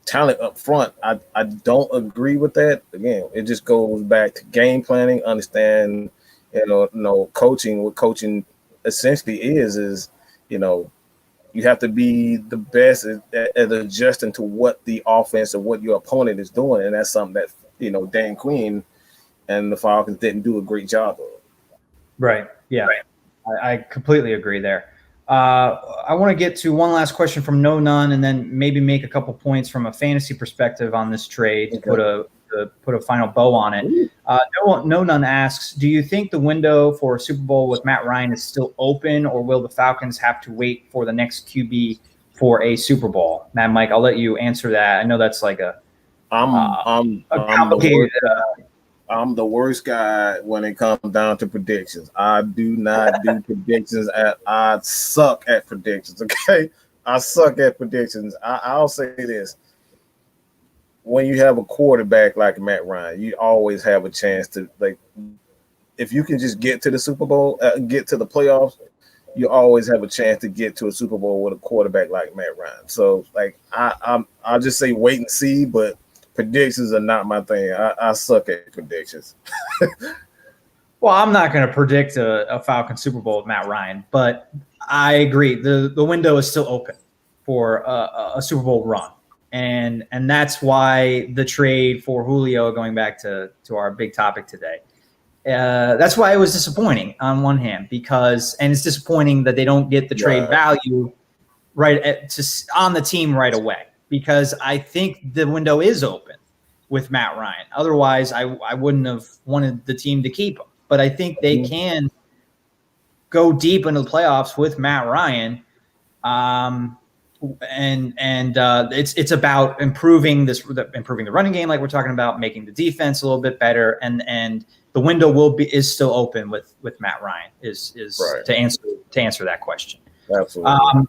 talent up front, I don't agree with that. Again, it just goes back to game planning, understand, coaching. What coaching essentially is you have to be the best at adjusting to what the offense or what your opponent is doing, and that's something that Dan Quinn and the Falcons didn't do a great job of. Right. Yeah. Right. I completely agree there. I want to get to one last question from No None, and then maybe make a couple points from a fantasy perspective on this trade to put a final bow on it. No None asks, do you think the window for a Super Bowl with Matt Ryan is still open, or will the Falcons have to wait for the next QB for a Super Bowl? Matt, Mike, I'll let you answer that. I know that's like I'm complicated. I'm the worst guy when it comes down to predictions. I do not do predictions. I suck at predictions. Okay, I suck at predictions. I'll say this: when you have a quarterback like Matt Ryan, you always have a chance to, like, if you can just get to the Super Bowl, get to the playoffs, you always have a chance to get to a Super Bowl with a quarterback like Matt Ryan. So, like, I'll just say wait and see, but predictions are not my thing. I suck at predictions. Well, I'm not going to predict a Falcon Super Bowl with Matt Ryan, but I agree. The window is still open for a Super Bowl run. And that's why the trade for Julio, going back to our big topic today, that's why it was disappointing on one hand, because it's disappointing that they don't get the trade value on the team right away, because I think the window is open with Matt Ryan. Otherwise, I wouldn't have wanted the team to keep him. But I think they can go deep into the playoffs with Matt Ryan. It's about improving the running game, like we're talking about, making the defense a little bit better, and the window is still open with Matt Ryan is right. to answer that question. Absolutely.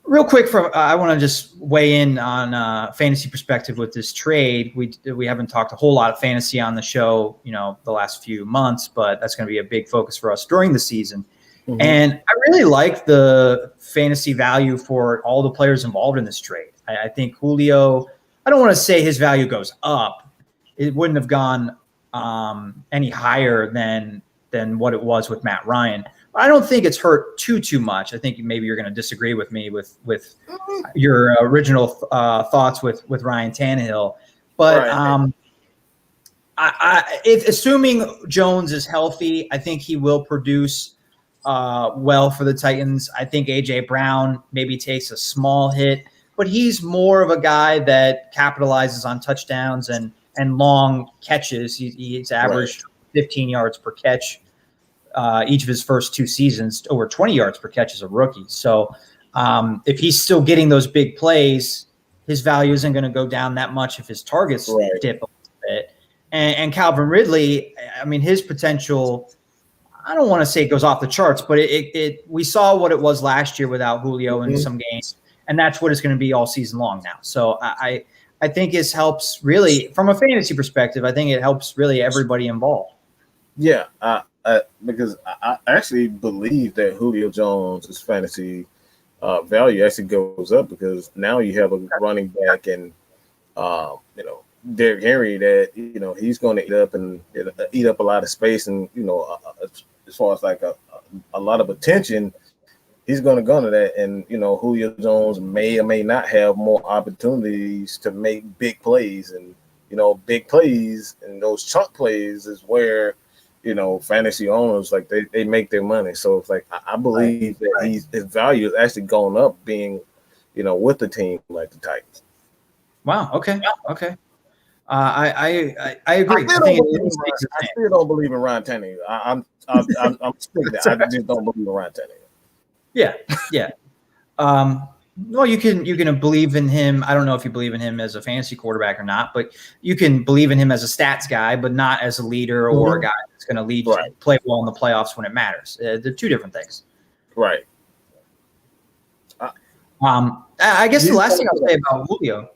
Real quick, I want to just weigh in on fantasy perspective with this trade. We haven't talked a whole lot of fantasy on the show, the last few months, but that's going to be a big focus for us during the season. Mm-hmm. And I really like the fantasy value for all the players involved in this trade. I think Julio, I don't want to say his value goes up. It wouldn't have gone any higher than what it was with Matt Ryan. I don't think it's hurt too much. I think maybe you're going to disagree with me with your original thoughts with Ryan Tannehill. But if assuming Jones is healthy, I think he will produce well for the Titans. I think A.J. Brown maybe takes a small hit, but he's more of a guy that capitalizes on touchdowns and long catches. He's averaged 15 yards per catch each of his first 2 seasons, over 20 yards per catch as a rookie. So if he's still getting those big plays, his value isn't going to go down that much if his targets dip a little bit. And Calvin Ridley, I mean, his potential, I don't want to say it goes off the charts, but we saw what it was last year without Julio in some games, and that's what it's going to be all season long now. So I think this helps really, from a fantasy perspective, I think it helps really everybody involved. Yeah, because I actually believe that Julio Jones' fantasy value actually goes up, because now you have a running back and Derrick Henry that he's going to eat up a lot of space, and as far as like a lot of attention, he's going to go to that. And Julio Jones may or may not have more opportunities to make big plays, and big plays and those chunk plays is where fantasy owners, like they make their money. So it's like I believe that his value is actually going up being with the team like the Titans. Wow. Okay. I agree. I still don't believe in Ryan Tannehill. I'm sticking there. I just don't believe in Ryan Tannehill. Yeah. Well, you can believe in him. I don't know if you believe in him as a fantasy quarterback or not, but you can believe in him as a stats guy, but not as a leader or a guy that's going to lead you to play well in the playoffs when it matters. They're two different things. Right. I guess the last thing I'll say about Julio,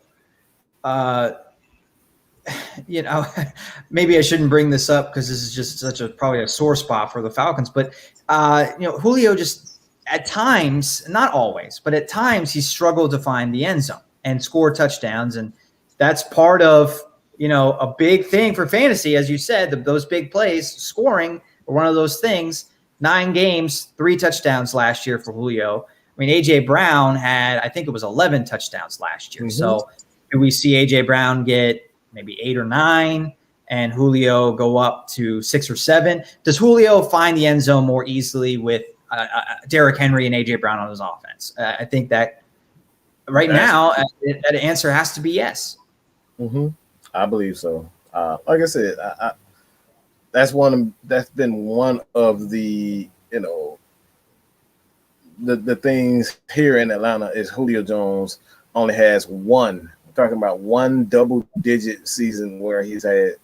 maybe I shouldn't bring this up because this is just probably a sore spot for the Falcons, but Julio just at times, not always, but at times he struggled to find the end zone and score touchdowns, and that's part of a big thing for fantasy, as you said. Those big plays, scoring, are one of those things. 9 games, 3 touchdowns last year for Julio. I mean, A.J. Brown had, I think it was 11 touchdowns last year. So do we see A.J. Brown get maybe 8 or 9 and Julio go up to 6 or 7? Does Julio find the end zone more easily with Derrick Henry and A.J. Brown on his offense? I think that right now that answer has to be yes. I believe so. Like I said, that's been one of the the things here in Atlanta is Julio Jones only has one. I'm talking about one double-digit season where he's had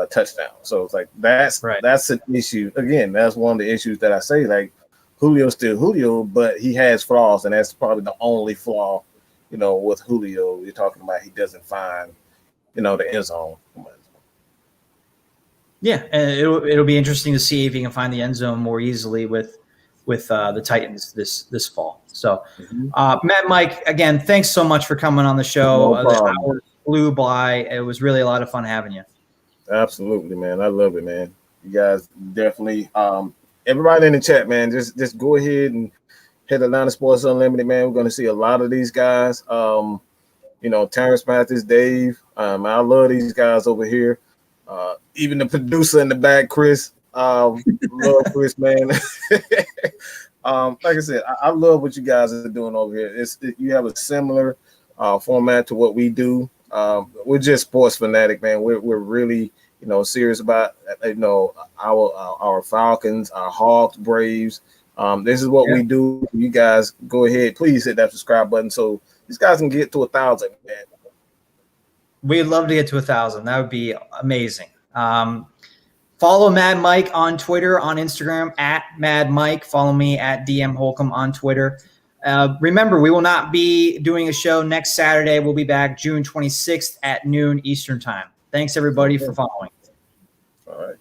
touchdown. So it's like that's an issue. Again, that's one of the issues that I say, like, Julio's still Julio, but he has flaws, and that's probably the only flaw, with Julio. You're talking about he doesn't find, the end zone. Yeah, and it'll be interesting to see if he can find the end zone more easily with the Titans this fall. So, Matt, Mike, again, thanks so much for coming on the show. No the hour flew by. It was really a lot of fun having you. Absolutely, man. I love it, man. You guys definitely, everybody in the chat, man, just go ahead and hit Atlanta Sports Unlimited, man. We're going to see a lot of these guys. Terrence Mathis, Dave. I love these guys over here. Even the producer in the back, Chris. Love Chris, man. Like I said, I love what you guys are doing over here. You have a similar format to what we do. We're just sports fanatic, man. We're really, serious about, our Falcons, our Hawks, Braves. This is what we do. You guys go ahead. Please hit that subscribe button so these guys can get to 1,000, man. We'd love to get to 1,000. That would be amazing. Follow Mad Mike on Twitter, on Instagram at Mad Mike. Follow me at DM Holcomb on Twitter. Remember, we will not be doing a show next Saturday. We'll be back June 26th at noon Eastern time. Thanks, everybody, for following. All right.